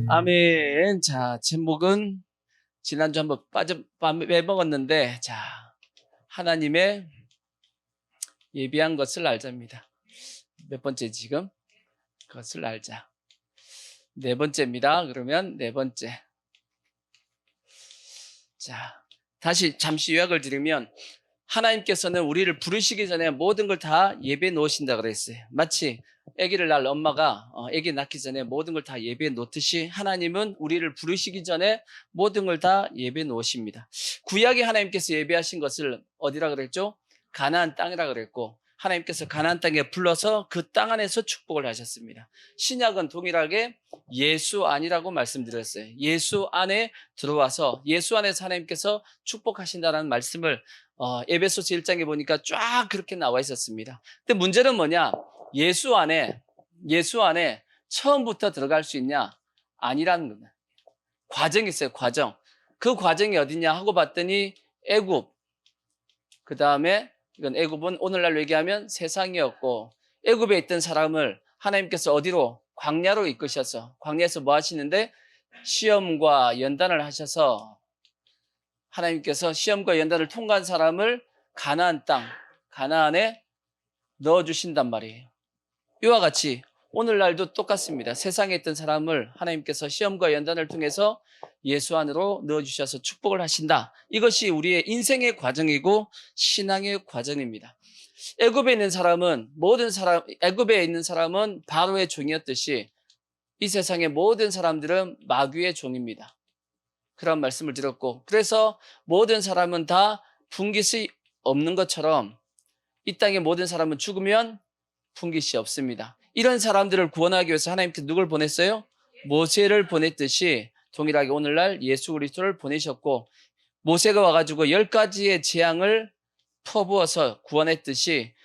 아멘. 자, 제목은 지난주 한번 빼먹었는데, 자, 하나님의 예비한 것을 알자입니다. 몇 번째 지금? 그것을 알자. 네 번째입니다. 그러면 네 번째. 자, 다시 잠시 요약을 드리면, 하나님께서는 우리를 부르시기 전에 모든 걸 다 예배해 놓으신다 그랬어요. 마치 아기를 낳을 엄마가 아기 낳기 전에 모든 걸 다 예배해 놓듯이 하나님은 우리를 부르시기 전에 모든 걸 다 예배해 놓으십니다. 구약에 하나님께서 예배하신 것을 어디라 그랬죠? 가나안 땅이라 그랬고, 하나님께서 가나안 땅에 불러서 그 땅 안에서 축복을 하셨습니다. 신약은 동일하게 예수 안이라고 말씀드렸어요. 예수 안에 들어와서 예수 안에서 하나님께서 축복하신다는 말씀을 에베소서 1장에 보니까 쫙 그렇게 나와 있었습니다. 근데 문제는 뭐냐? 예수 안에 처음부터 들어갈 수 있냐? 아니라는 거예요. 과정이 있어요, 과정. 그 과정이 어디냐 하고 봤더니 애굽, 그 다음에 이건 애굽은 오늘날로 얘기하면 세상이었고, 애굽에 있던 사람을 하나님께서 어디로? 광야로 이끄셔서, 광야에서 뭐 하시는데? 시험과 연단을 하셔서 하나님께서 시험과 연단을 통과한 사람을 가나안 땅, 가나안에 넣어주신단 말이에요. 이와 같이 오늘날도 똑같습니다. 세상에 있던 사람을 하나님께서 시험과 연단을 통해서 예수 안으로 넣어주셔서 축복을 하신다. 이것이 우리의 인생의 과정이고 신앙의 과정입니다. 애굽에 있는 사람은 바로의 종이었듯이 이 세상의 모든 사람들은 마귀의 종입니다. 그런 말씀을 드렸고, 그래서 모든 사람은 다 분깃이 없는 것처럼 이 땅의 모든 사람은 죽으면 분깃이 없습니다. 이런 사람들을 구원하기 위해서 하나님께서 누굴 보냈어요? 모세를 보냈듯이 동일하게 오늘날 예수 그리스도를 보내셨고, 모세가 와가지고 10가지의 재앙을 퍼부어서 구원했듯이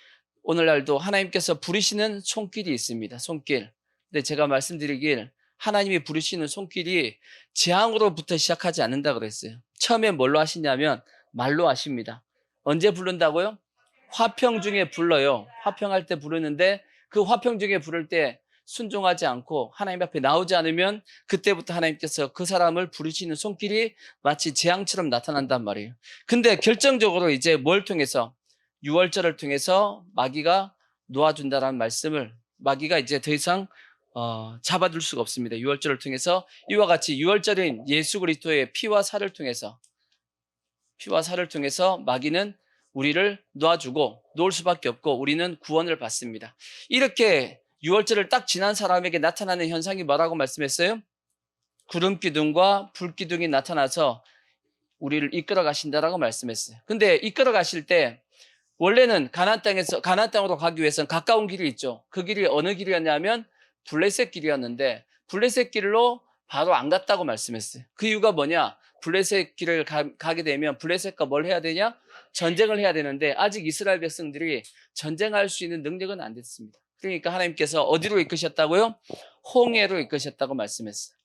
오늘날도 하나님께서 부르시는 손길이 있습니다. 손길. 근데 제가 말씀드리길, 하나님이 부르시는 손길이 재앙으로부터 시작하지 않는다 그랬어요. 처음에 뭘로 하시냐면 말로 하십니다. 언제 부른다고요? 화평 중에 불러요. 화평할 때 부르는데 그 화평 중에 부를 때 순종하지 않고 하나님 앞에 나오지 않으면 그때부터 하나님께서 그 사람을 부르시는 손길이 마치 재앙처럼 나타난단 말이에요. 근데 결정적으로 이제 뭘 통해서? 유월절을 통해서 마귀가 놓아준다라는 말씀을, 마귀가 이제 더 이상 잡아둘 수가 없습니다. 유월절을 통해서 이와 같이 유월절인 예수 그리스도의 피와 살을 통해서 마귀는 우리를 놓아주고 놓을 수밖에 없고 우리는 구원을 받습니다. 이렇게 유월절을 딱 지난 사람에게 나타나는 현상이 뭐라고 말씀했어요? 구름기둥과 불기둥이 나타나서 우리를 이끌어 가신다라고 말씀했어요. 근데 이끌어 가실 때 원래는 가나안 땅으로 가기 위해서는 가까운 길이 있죠. 그 길이 어느 길이었냐면 블레셋 길이었는데 블레셋 길로 바로 안 갔다고 말씀했어요. 그 이유가 뭐냐? 블레셋 길을 가게 되면 블레셋과 뭘 해야 되냐? 전쟁을 해야 되는데 아직 이스라엘 백성들이 전쟁할 수 있는 능력은 안 됐습니다. 그러니까 하나님께서 어디로 이끄셨다고요? 홍해로 이끄셨다고 말씀했어요.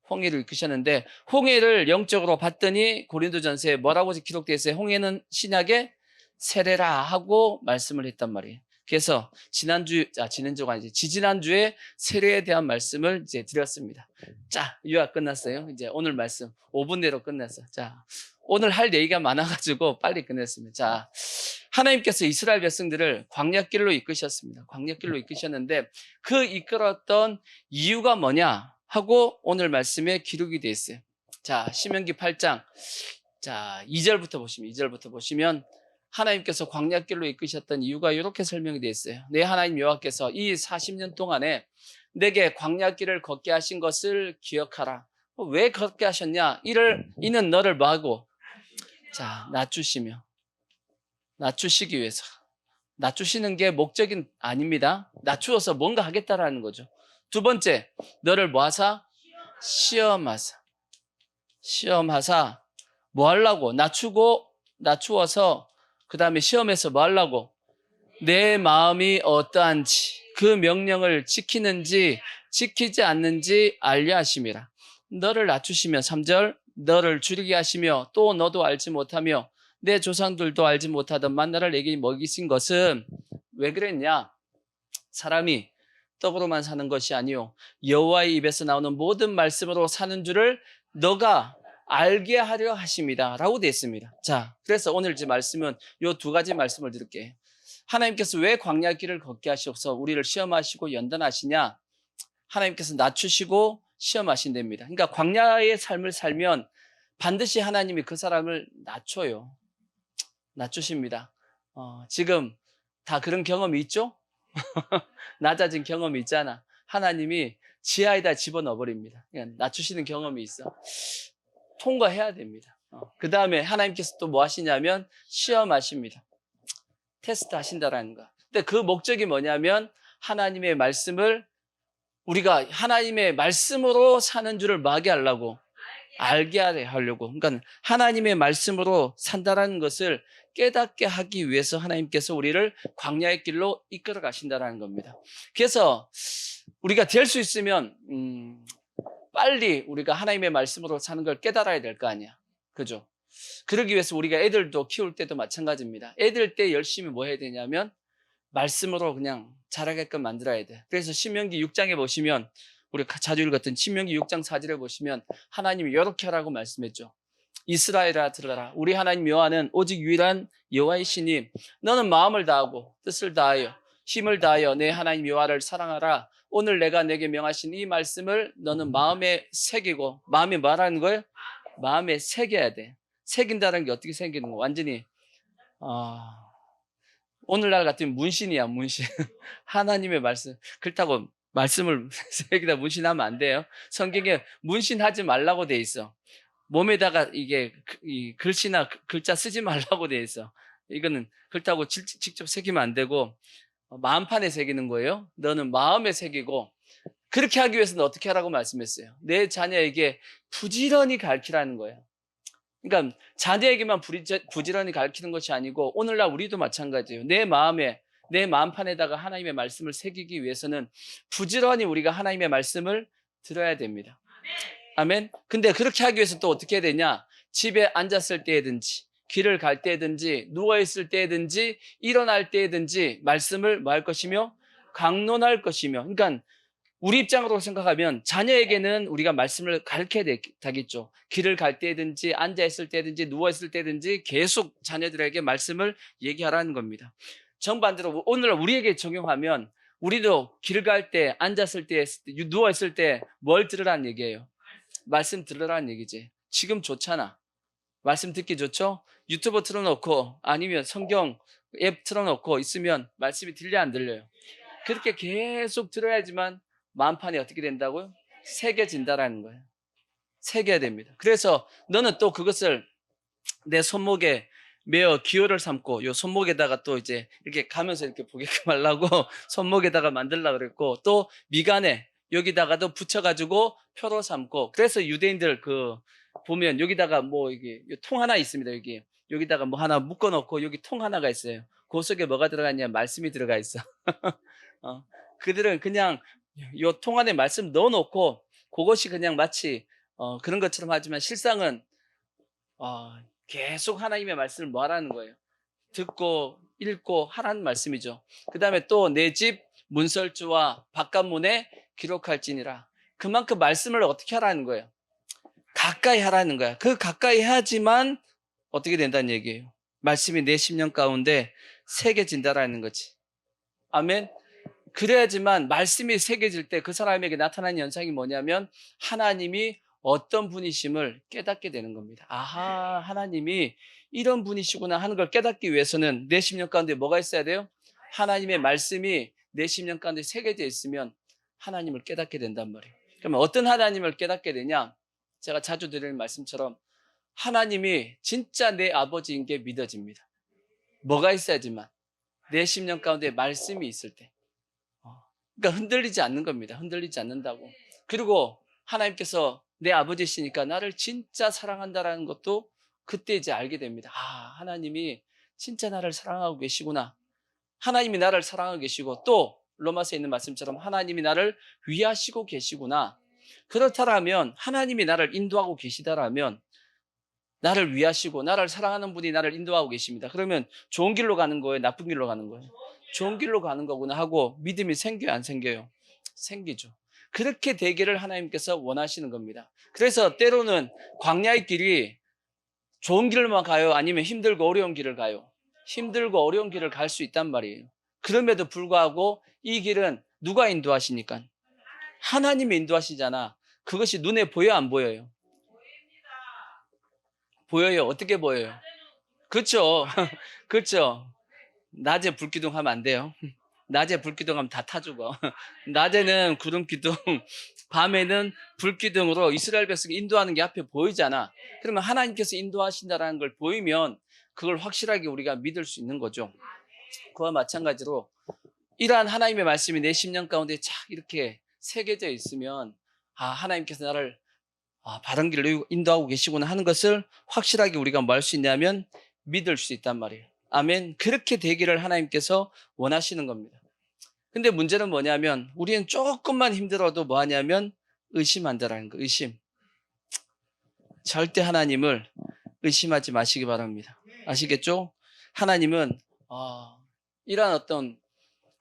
홍해로 이끄셨는데, 홍해를 영적으로 봤더니 고린도전서에 뭐라고 기록되어 있어요? 홍해는 신약의 세례라 하고 말씀을 했단 말이에요. 그래서 지지난주에 세례에 대한 말씀을 이제 드렸습니다. 자, 유학 끝났어요. 이제 오늘 말씀 5분 내로 끝났어. 자, 오늘 할 얘기가 많아가지고 빨리 끝냈습니다. 자, 하나님께서 이스라엘 백성들을 광야길로 이끄셨습니다. 광야길로 이끄셨는데 그 이끌었던 이유가 뭐냐 하고 오늘 말씀에 기록이 되어 있어요. 자, 신명기 8장. 자, 2절부터 보시면 하나님께서 광야길로 이끄셨던 이유가 이렇게 설명이 되어 있어요. 내 하나님 여호와께서 이 40년 동안에 내게 광야길을 걷게 하신 것을 기억하라. 왜 걷게 하셨냐? 이는 너를 뭐하고? 자, 낮추시기 위해서. 낮추시는 게 목적은 아닙니다. 낮추어서 뭔가 하겠다라는 거죠. 두 번째, 너를 뭐하사? 시험하사 뭐 하려고? 낮추어서 그 다음에 시험에서 뭐 하려고? 내 마음이 어떠한지, 그 명령을 지키는지 지키지 않는지 알려 하심이라. 너를 낮추시며 3절, 너를 줄이게 하시며 또 너도 알지 못하며 내 조상들도 알지 못하던 만나를 내게 먹이신 것은 왜 그랬냐? 사람이 떡으로만 사는 것이 아니요 여호와의 입에서 나오는 모든 말씀으로 사는 줄을 너가 알게 하려 하십니다 라고 되어 있습니다. 자, 그래서 오늘 제 말씀은 요 두 가지 말씀을 드릴게요. 하나님께서 왜 광야 길을 걷게 하셔서 우리를 시험하시고 연단하시냐? 하나님께서 낮추시고 시험하신답니다. 그러니까 광야의 삶을 살면 반드시 하나님이 그 사람을 낮춰요. 낮추십니다. 지금 다 그런 경험이 있죠? 낮아진 경험이 있잖아. 하나님이 지하에다 집어넣어 버립니다. 그냥 낮추시는 경험이 있어. 통과해야 됩니다. 그 다음에 하나님께서 또 뭐 하시냐면 시험하십니다. 테스트 하신다라는 거. 근데 그 목적이 뭐냐면 하나님의 말씀을 우리가 하나님의 말씀으로 사는 줄을 뭐하게 하려고? 알게 하려고. 그러니까 하나님의 말씀으로 산다라는 것을 깨닫게 하기 위해서 하나님께서 우리를 광야의 길로 이끌어 가신다라는 겁니다. 그래서 우리가 될 수 있으면 빨리 우리가 하나님의 말씀으로 사는 걸 깨달아야 될 거 아니야. 그죠? 그러기 위해서 우리가 애들도 키울 때도 마찬가지입니다. 애들 때 열심히 뭐 해야 되냐면 말씀으로 그냥 자라게끔 만들어야 돼. 그래서 신명기 6장에 보시면 우리가 자주 읽었던 신명기 6장 4절에 보시면 하나님이 이렇게 하라고 말씀했죠. 이스라엘아 들으라. 우리 하나님 여호와는 오직 유일한 여호와이시니 너는 마음을 다하고 뜻을 다하여 힘을 다하여 내 하나님 여호와를 사랑하라. 오늘 내가 내게 명하신 이 말씀을 너는 마음에 새기고, 마음에 말하는 거예요? 마음에 새겨야 돼. 새긴다는 게 어떻게 새기는 거? 완전히 오늘날 같으면 문신이야, 문신. 하나님의 말씀. 그렇다고 말씀을 새기다 문신하면 안 돼요. 성경에 문신하지 말라고 돼 있어. 몸에다가 이게 이 글씨나 글자 쓰지 말라고 돼 있어. 이거는 그렇다고 직접 새기면 안 되고 마음판에 새기는 거예요. 너는 마음에 새기고, 그렇게 하기 위해서는 어떻게 하라고 말씀했어요? 내 자녀에게 부지런히 가르치라는 거예요. 그러니까 자녀에게만 부지런히 가르치는 것이 아니고 오늘날 우리도 마찬가지예요. 내 마음에, 내 마음판에다가 하나님의 말씀을 새기기 위해서는 부지런히 우리가 하나님의 말씀을 들어야 됩니다. 아멘. 근데 그렇게 하기 위해서 또 어떻게 해야 되냐? 집에 앉았을 때든지 길을 갈 때든지 누워있을 때든지 일어날 때든지 말씀을 뭐 할 것이며 강론할 것이며. 그러니까 우리 입장으로 생각하면 자녀에게는 우리가 말씀을 가르쳐야 되겠죠. 길을 갈 때든지 앉아있을 때든지 누워있을 때든지 계속 자녀들에게 말씀을 얘기하라는 겁니다. 정반대로 오늘 우리에게 적용하면 우리도 길 갈 때, 앉았을 때, 누워있을 때 뭘 들으라는 얘기예요? 말씀 들으라는 얘기지. 지금 좋잖아. 말씀 듣기 좋죠? 유튜브 틀어놓고 아니면 성경 앱 틀어놓고 있으면 말씀이 들려 안 들려요? 그렇게 계속 들어야지만 마음판이 어떻게 된다고요? 새겨진다라는 거예요. 새겨야 됩니다. 그래서 너는 또 그것을 내 손목에 매어 기호를 삼고, 요 손목에다가 또 이제 이렇게 가면서 이렇게 보게끔 하려고 손목에다가 만들려고 그랬고, 또 미간에 여기다가도 붙여가지고 표로 삼고. 그래서 유대인들 보면 여기다가 뭐 이게 통 하나 있습니다. 여기다가 뭐 하나 묶어놓고 여기 통 하나가 있어요. 그 속에 뭐가 들어가냐? 말씀이 들어가 있어. 그들은 그냥 요 통 안에 말씀 넣어놓고 그것이 그냥 마치 그런 것처럼 하지만 실상은 계속 하나님의 말씀을 뭐 하라는 거예요? 듣고 읽고 하라는 말씀이죠. 그 다음에 또 내 집 문설주와 바깥문에 기록할지니라. 그만큼 말씀을 어떻게 하라는 거예요? 가까이 하라는 거야. 그 가까이 해야지만 어떻게 된다는 얘기예요? 말씀이 내 심령 가운데 새겨진다라는 거지. 아멘. 그래야지만 말씀이 새겨질 때 그 사람에게 나타나는 현상이 뭐냐면 하나님이 어떤 분이심을 깨닫게 되는 겁니다. 아하, 하나님이 이런 분이시구나 하는 걸 깨닫기 위해서는 내 심령 가운데 뭐가 있어야 돼요? 하나님의 말씀이 내 심령 가운데 새겨져 있으면 하나님을 깨닫게 된단 말이에요. 그러면 어떤 하나님을 깨닫게 되냐? 제가 자주 드리는 말씀처럼 하나님이 진짜 내 아버지인 게 믿어집니다. 뭐가 있어야지만 내 심령 가운데 말씀이 있을 때. 그러니까 흔들리지 않는 겁니다. 흔들리지 않는다고. 그리고 하나님께서 내 아버지시니까 나를 진짜 사랑한다라는 것도 그때 이제 알게 됩니다. 하나님이 진짜 나를 사랑하고 계시구나. 하나님이 나를 사랑하고 계시고, 또 로마서에 있는 말씀처럼 하나님이 나를 위하시고 계시구나. 그렇다면 하나님이 나를 인도하고 계시다라면 나를 위하시고 나를 사랑하는 분이 나를 인도하고 계십니다. 그러면 좋은 길로 가는 거예요? 나쁜 길로 가는 거예요? 좋은 길로 가는 거구나 하고 믿음이 생겨요, 안 생겨요? 생기죠. 그렇게 되기를 하나님께서 원하시는 겁니다. 그래서 때로는 광야의 길이 좋은 길만 가요? 아니면 힘들고 어려운 길을 가요? 힘들고 어려운 길을 갈 수 있단 말이에요. 그럼에도 불구하고 이 길은 누가 인도하시니까? 하나님이 인도하시잖아. 그것이 눈에 보여 안 보여요? 보여요. 어떻게 보여요? 그렇죠. 그렇죠. 낮에 불기둥 하면 안 돼요. 낮에 불기둥 하면 다 타 죽어. 낮에는 구름기둥, 밤에는 불기둥으로 이스라엘 백성이 인도하는 게 앞에 보이잖아. 그러면 하나님께서 인도하신다는 걸 보이면 그걸 확실하게 우리가 믿을 수 있는 거죠. 그와 마찬가지로 이러한 하나님의 말씀이 내 심령 가운데 착 이렇게 새겨져 있으면 하나님께서 나를 바른 길로 인도하고 계시구나 하는 것을 확실하게 우리가 뭐 할 수 있냐면 믿을 수 있단 말이에요. 아멘. 그렇게 되기를 하나님께서 원하시는 겁니다. 근데 문제는 뭐냐면 우리는 조금만 힘들어도 뭐 하냐면 의심한다라는 거. 의심. 절대 하나님을 의심하지 마시기 바랍니다. 아시겠죠? 하나님은 이러한 어떤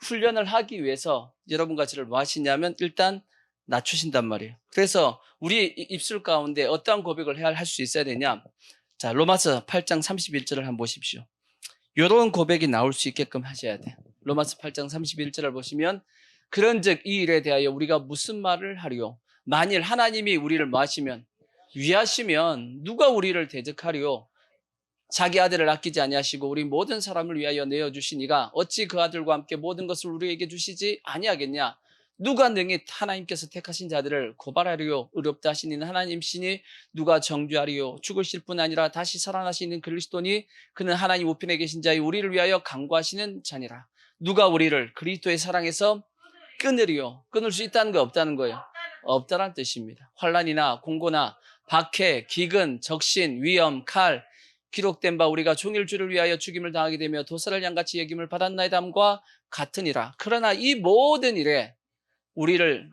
훈련을 하기 위해서 여러분과 저를 뭐 하시냐면 일단 낮추신단 말이에요. 그래서 우리 입술 가운데 어떠한 고백을 할 수 있어야 되냐? 자, 로마서 8장 31절을 한번 보십시오. 이런 고백이 나올 수 있게끔 하셔야 돼요. 로마서 8장 31절을 보시면 그런즉 이 일에 대하여 우리가 무슨 말을 하리요? 만일 하나님이 우리를 뭐 하시면 위하시면 누가 우리를 대적하리요? 자기 아들을 아끼지 아니하시고 우리 모든 사람을 위하여 내어주시니가 어찌 그 아들과 함께 모든 것을 우리에게 주시지 아니하겠냐? 누가 능히 하나님께서 택하신 자들을 고발하리요? 의롭다 하시는 하나님이시니 누가 정죄하리요? 죽으실 뿐 아니라 다시 살아나시는 그리스도니 그는 하나님 우편에 계신 자의 우리를 위하여 간구하시는 자니라. 누가 우리를 그리스도의 사랑에서 끊으리요? 끊을 수 있다는 거 없다는 거예요. 없다는 뜻입니다. 환난이나 공고나 박해, 기근, 적신, 위험, 칼 기록된 바 우리가 종일 주를 위하여 죽임을 당하게 되며 도살을 양같이 여김을 받았나이다함과 같으니라. 그러나 이 모든 일에 우리를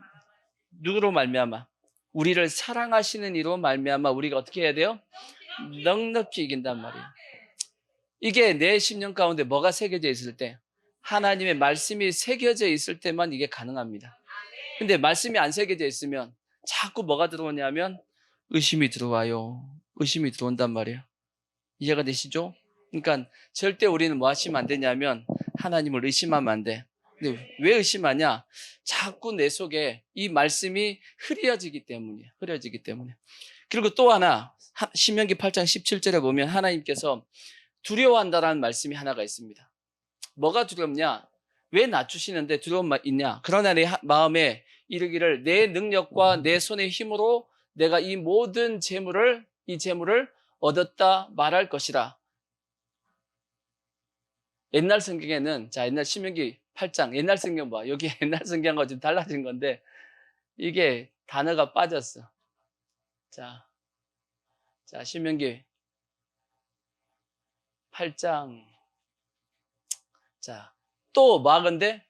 누구로 말미암아? 우리를 사랑하시는 이로 말미암아 우리가 어떻게 해야 돼요? 넉넉히 이긴단 말이에요. 이게 내 심령 가운데 뭐가 새겨져 있을 때? 하나님의 말씀이 새겨져 있을 때만 이게 가능합니다. 근데 말씀이 안 새겨져 있으면 자꾸 뭐가 들어오냐면 의심이 들어와요. 의심이 들어온단 말이에요. 이해가 되시죠? 그러니까 절대 우리는 뭐 하시면 안 되냐면 하나님을 의심하면 안 돼. 근데 왜 의심하냐? 자꾸 내 속에 이 말씀이 흐려지기 때문이에요. 흐려지기 때문에. 그리고 또 하나 신명기 8장 17절에 보면 하나님께서 두려워한다라는 말씀이 하나가 있습니다. 뭐가 두렵냐? 왜 낮추시는데 두려움 있냐? 그러나 내 마음에 이르기를 내 능력과 내 손의 힘으로 내가 이 모든 이 재물을 얻었다 말할 것이라. 옛날 성경에는 옛날 신명기 8장 옛날 성경 봐. 여기 옛날 성경하고 좀 달라진 건데 이게 단어가 빠졌어. 자 신명기 8장 또 막은데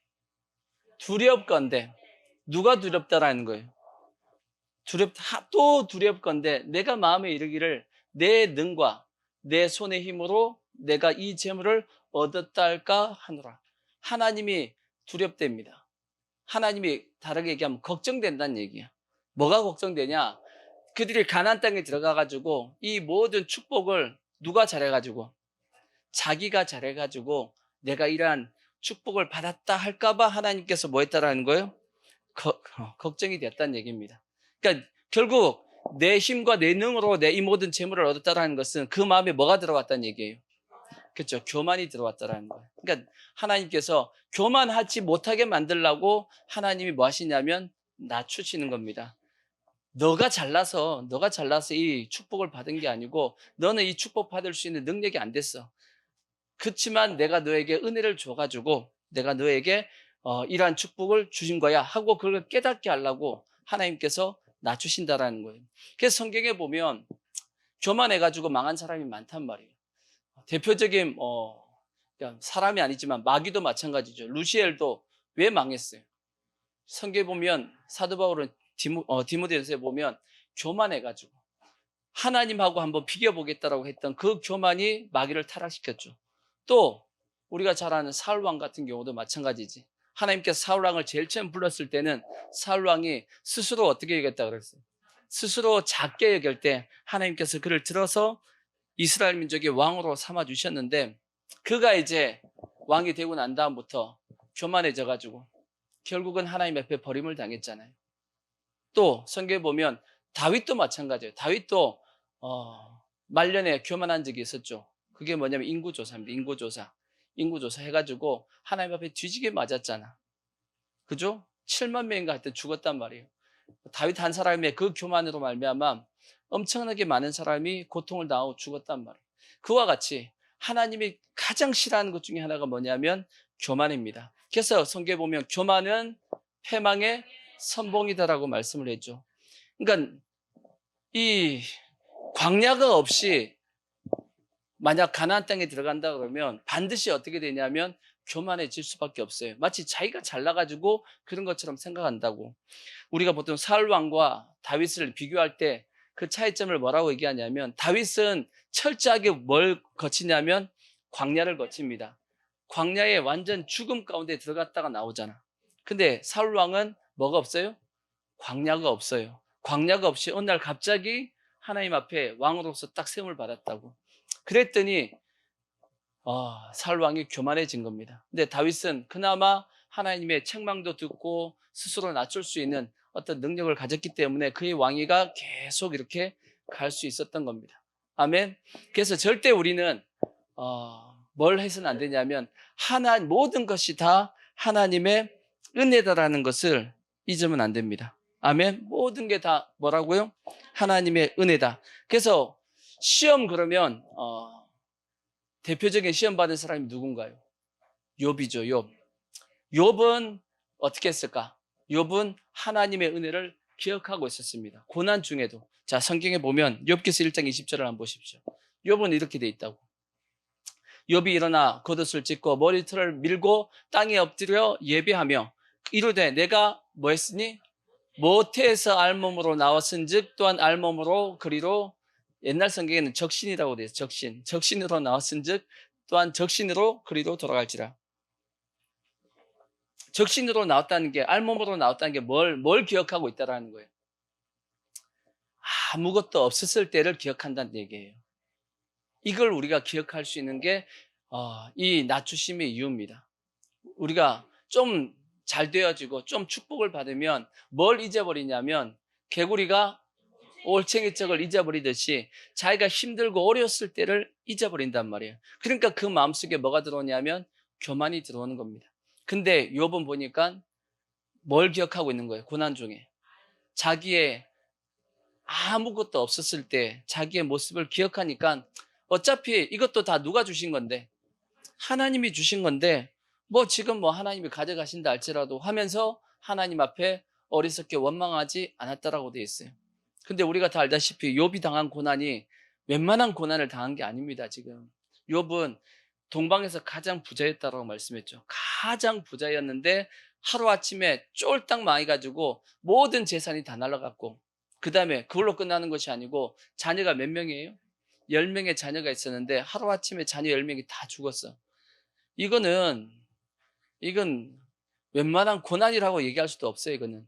두렵건대 누가 두렵다라는 거예요. 또 두렵건대 내가 마음에 이르기를 내 능과 내 손의 힘으로 내가 이 재물을 얻었다 할까 하노라. 하나님이 두렵답니다. 하나님이 다르게 얘기하면 걱정된다는 얘기야. 뭐가 걱정되냐? 그들이 가나안 땅에 들어가가지고 이 모든 축복을 누가 잘해가지고 자기가 잘해가지고 내가 이러한 축복을 받았다 할까봐 하나님께서 뭐 했다라는 거예요? 걱정이 됐다는 얘기입니다. 그러니까 결국 내 힘과 내 능으로 내 이 모든 재물을 얻었다라는 것은 그 마음에 뭐가 들어왔다는 얘기예요? 그렇죠. 교만이 들어왔다라는 거예요. 그러니까 하나님께서 교만하지 못하게 만들려고 하나님이 뭐 하시냐면 낮추시는 겁니다. 너가 잘나서 이 축복을 받은 게 아니고 너는 이 축복 받을 수 있는 능력이 안 됐어. 그렇지만 내가 너에게 은혜를 줘가지고 내가 너에게 이러한 축복을 주신 거야 하고 그걸 깨닫게 하려고 하나님께서 낮추신다라는 거예요. 그래서 성경에 보면 교만해가지고 망한 사람이 많단 말이에요. 대표적인 사람이 아니지만 마귀도 마찬가지죠. 루시엘도 왜 망했어요? 성경에 보면 사도 바울은 디모데전서에 보면 교만해가지고 하나님하고 한번 비교보겠다라고 했던 그 교만이 마귀를 타락시켰죠. 또 우리가 잘 아는 사울 왕 같은 경우도 마찬가지지. 하나님께서 사울왕을 제일 처음 불렀을 때는 사울왕이 스스로 어떻게 여겼다 그랬어요? 스스로 작게 여길 때 하나님께서 그를 들어서 이스라엘 민족의 왕으로 삼아 주셨는데, 그가 이제 왕이 되고 난 다음부터 교만해져 가지고 결국은 하나님 앞에 버림을 당했잖아요. 또 성경에 보면 다윗도 마찬가지예요. 다윗도 말년에 교만한 적이 있었죠. 그게 뭐냐면 인구조사입니다. 인구조사 해가지고 하나님 앞에 뒤지게 맞았잖아. 그죠? 7만 명인가 하여튼 죽었단 말이에요. 다윗 한 사람의 그 교만으로 말미암아 엄청나게 많은 사람이 고통을 당하고 죽었단 말이에요. 그와 같이 하나님이 가장 싫어하는 것 중에 하나가 뭐냐면 교만입니다. 그래서 성경에 보면 교만은 패망의 선봉이다라고 말씀을 했죠. 그러니까 이 광야가 없이 만약 가나안 땅에 들어간다 그러면 반드시 어떻게 되냐면 교만해질 수밖에 없어요. 마치 자기가 잘나가지고 그런 것처럼 생각한다고. 우리가 보통 사울 왕과 다윗을 비교할 때 그 차이점을 뭐라고 얘기하냐면, 다윗은 철저하게 뭘 거치냐면 광야를 거칩니다. 광야에 완전 죽음 가운데 들어갔다가 나오잖아. 근데 사울 왕은 뭐가 없어요? 광야가 없어요. 광야가 없이 어느 날 갑자기 하나님 앞에 왕으로서 딱 세움을 받았다고. 그랬더니 사울 왕이 교만해진 겁니다. 근데 다윗은 그나마 하나님의 책망도 듣고 스스로 낮출 수 있는 어떤 능력을 가졌기 때문에 그의 왕위가 계속 이렇게 갈 수 있었던 겁니다. 아멘. 그래서 절대 우리는 뭘 해서는 안 되냐면 모든 것이 다 하나님의 은혜다라는 것을 잊으면 안 됩니다. 아멘. 모든 게 다 뭐라고요? 하나님의 은혜다. 그래서 시험 그러면 대표적인 시험 받은 사람이 누군가요? 욥이죠. 욥은 어떻게 했을까? 욥은 하나님의 은혜를 기억하고 있었습니다. 고난 중에도. 자, 성경에 보면 욥기서 1장 20절을 한번 보십시오. 욥은 이렇게 돼 있다고. 욥이 일어나 겉옷을 찢고 머리털을 밀고 땅에 엎드려 예배하며 이르되 내가 뭐 했으니? 모태에서 알몸으로 나왔은즉 또한 알몸으로 그리로, 옛날 성경에는 적신이라고 되어 있어요. 적신으로 나왔은즉 또한 적신으로 그리로 돌아갈지라. 적신으로 나왔다는 게, 알몸으로 나왔다는 게 뭘 기억하고 있다라는 거예요. 아무것도 없었을 때를 기억한다는 얘기예요. 이걸 우리가 기억할 수 있는 게 이 낮추심의 이유입니다. 우리가 좀 잘 되어지고 좀 축복을 받으면 뭘 잊어버리냐면, 개구리가 올챙이 쩍을 잊어버리듯이 자기가 힘들고 어려웠을 때를 잊어버린단 말이에요. 그러니까 그 마음속에 뭐가 들어오냐면 교만이 들어오는 겁니다. 근데 욥은 보니까 뭘 기억하고 있는 거예요? 고난 중에 자기의 아무것도 없었을 때 자기의 모습을 기억하니까, 어차피 이것도 다 누가 주신 건데, 하나님이 주신 건데 지금 하나님이 가져가신다 할지라도 하면서 하나님 앞에 어리석게 원망하지 않았다라고 되어 있어요. 근데 우리가 다 알다시피 욥이 당한 고난이 웬만한 고난을 당한 게 아닙니다. 지금 욥은 동방에서 가장 부자였다라고 말씀했죠. 가장 부자였는데 하루아침에 쫄딱 망해가지고 모든 재산이 다 날아갔고, 그 다음에 그걸로 끝나는 것이 아니고 자녀가 몇 명이에요? 10명의 자녀가 있었는데 하루아침에 자녀 10명이 다 죽었어. 이건 웬만한 고난이라고 얘기할 수도 없어요. 이거는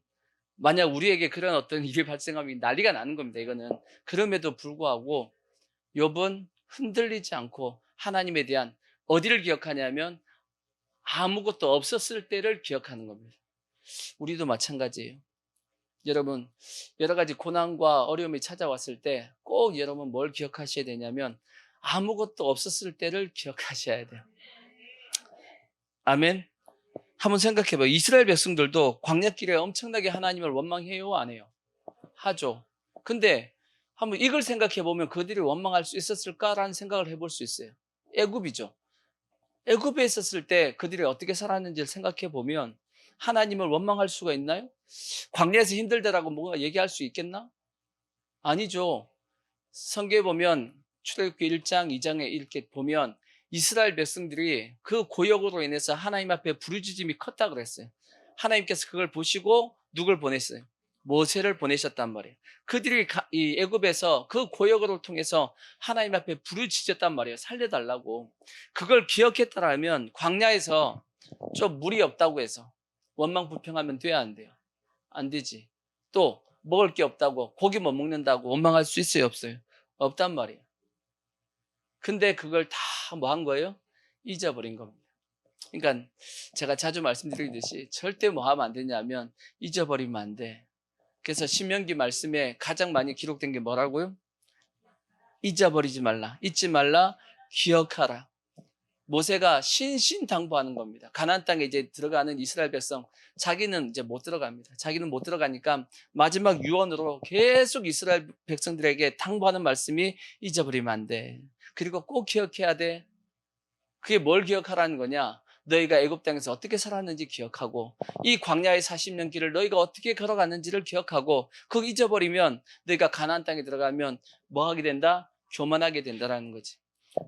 만약 우리에게 그런 어떤 일이 발생하면 난리가 나는 겁니다. 이거는. 그럼에도 불구하고 욥은 흔들리지 않고 하나님에 대한, 어디를 기억하냐면 아무것도 없었을 때를 기억하는 겁니다. 우리도 마찬가지예요. 여러분, 여러 가지 고난과 어려움이 찾아왔을 때 꼭 여러분 뭘 기억하셔야 되냐면 아무것도 없었을 때를 기억하셔야 돼요. 아멘. 한번 생각해 봐요. 이스라엘 백성들도 광야길에 엄청나게 하나님을 원망해요, 안 해요? 하죠. 근데 한번 이걸 생각해 보면 그들이 원망할 수 있었을까라는 생각을 해볼 수 있어요. 애굽이죠. 애굽에 있었을 때 그들이 어떻게 살았는지를 생각해 보면 하나님을 원망할 수가 있나요? 광야에서 힘들다라고 뭐가 얘기할 수 있겠나? 아니죠. 성경에 보면 출애굽기 1장, 2장에 이렇게 보면 이스라엘 백성들이 그 고역으로 인해서 하나님 앞에 부르짖음이 컸다 그랬어요. 하나님께서 그걸 보시고 누굴 보냈어요? 모세를 보내셨단 말이에요. 그들이 이 애굽에서 그 고역을 통해서 하나님 앞에 부르짖었단 말이에요. 살려달라고. 그걸 기억했다라면 광야에서 좀 물이 없다고 해서, 원망불평하면 돼야 안 돼요? 안 되지. 또 먹을 게 없다고, 고기 못 먹는다고 원망할 수 있어요, 없어요? 없단 말이에요. 근데 그걸 다 뭐 한 거예요? 잊어버린 겁니다. 그러니까 제가 자주 말씀드리듯이 절대 뭐 하면 안 되냐면 잊어버리면 안 돼. 그래서 신명기 말씀에 가장 많이 기록된 게 뭐라고요? 잊어버리지 말라, 잊지 말라, 기억하라. 모세가 신신당부하는 겁니다. 가나안 땅에 이제 들어가는 이스라엘 백성, 자기는 이제 못 들어갑니다. 자기는 못 들어가니까 마지막 유언으로 계속 이스라엘 백성들에게 당부하는 말씀이 잊어버리면 안 돼. 그리고 꼭 기억해야 돼. 그게 뭘 기억하라는 거냐? 너희가 애굽 땅에서 어떻게 살았는지 기억하고, 이 광야의 40년 길을 너희가 어떻게 걸어갔는지를 기억하고, 그거 잊어버리면 너희가 가나안 땅에 들어가면 뭐 하게 된다? 교만하게 된다라는 거지.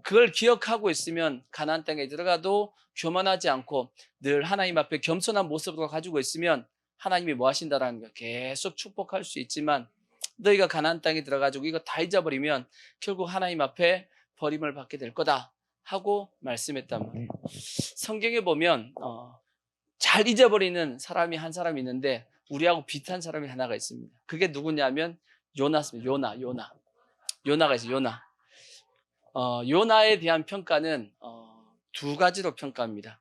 그걸 기억하고 있으면 가나안 땅에 들어가도 교만하지 않고 늘 하나님 앞에 겸손한 모습으로 가지고 있으면 하나님이 뭐 하신다라는 거야. 계속 축복할 수 있지만 너희가 가나안 땅에 들어가지고 이거 다 잊어버리면 결국 하나님 앞에 버림을 받게 될 거다 하고 말씀했단 말이에요. 성경에 보면 잘 잊어버리는 사람이 한 사람이 있는데 우리하고 비슷한 사람이 하나가 있습니다. 그게 누구냐면 요나입니다. 요나가 있어요. 요나에 대한 평가는 두 가지로 평가합니다.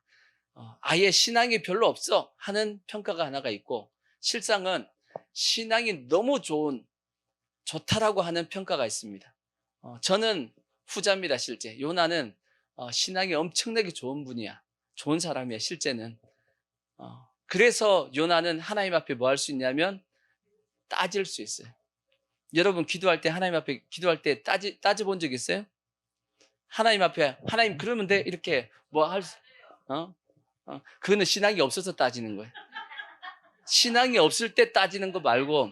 아예 신앙이 별로 없어 하는 평가가 하나가 있고, 실상은 신앙이 너무 좋다라고 하는 평가가 있습니다. 저는 후자입니다. 실제 요나는 신앙이 엄청나게 좋은 분이야. 좋은 사람이야 실제는. 그래서 요나는 하나님 앞에 뭐 할 수 있냐면 따질 수 있어요. 여러분 기도할 때 하나님 앞에 기도할 때 따져본 적 있어요? 하나님 앞에 하나님 그러면 돼 이렇게 뭐 할 그거는 신앙이 없어서 따지는 거예요. 신앙이 없을 때 따지는 거 말고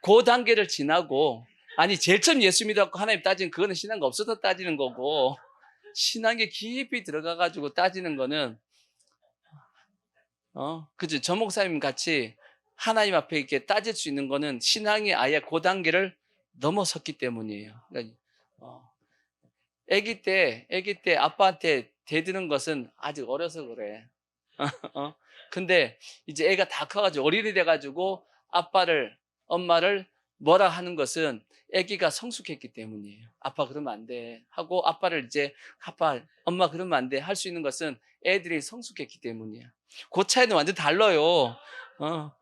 그 단계를 지나고, 아니 제일 처음 예수 믿었고 하나님 따지는 그거는 신앙이 없어서 따지는 거고, 신앙에 깊이 들어가 가지고 따지는 거는 그죠? 저 목사님 같이 하나님 앞에 이렇게 따질 수 있는 거는 신앙이 아예 그 단계를 넘어섰기 때문이에요. 그러니까 아기 때 아빠한테 대드는 것은 아직 어려서 그래. 근데 이제 애가 다 커가지고 어린이 돼가지고 엄마를 뭐라 하는 것은 아기가 성숙했기 때문이에요. 아빠 그러면 안 돼 하고 아빠를 이제 엄마 그러면 안 돼 할 수 있는 것은 애들이 성숙했기 때문이에요. 그 차이는 완전 달라요.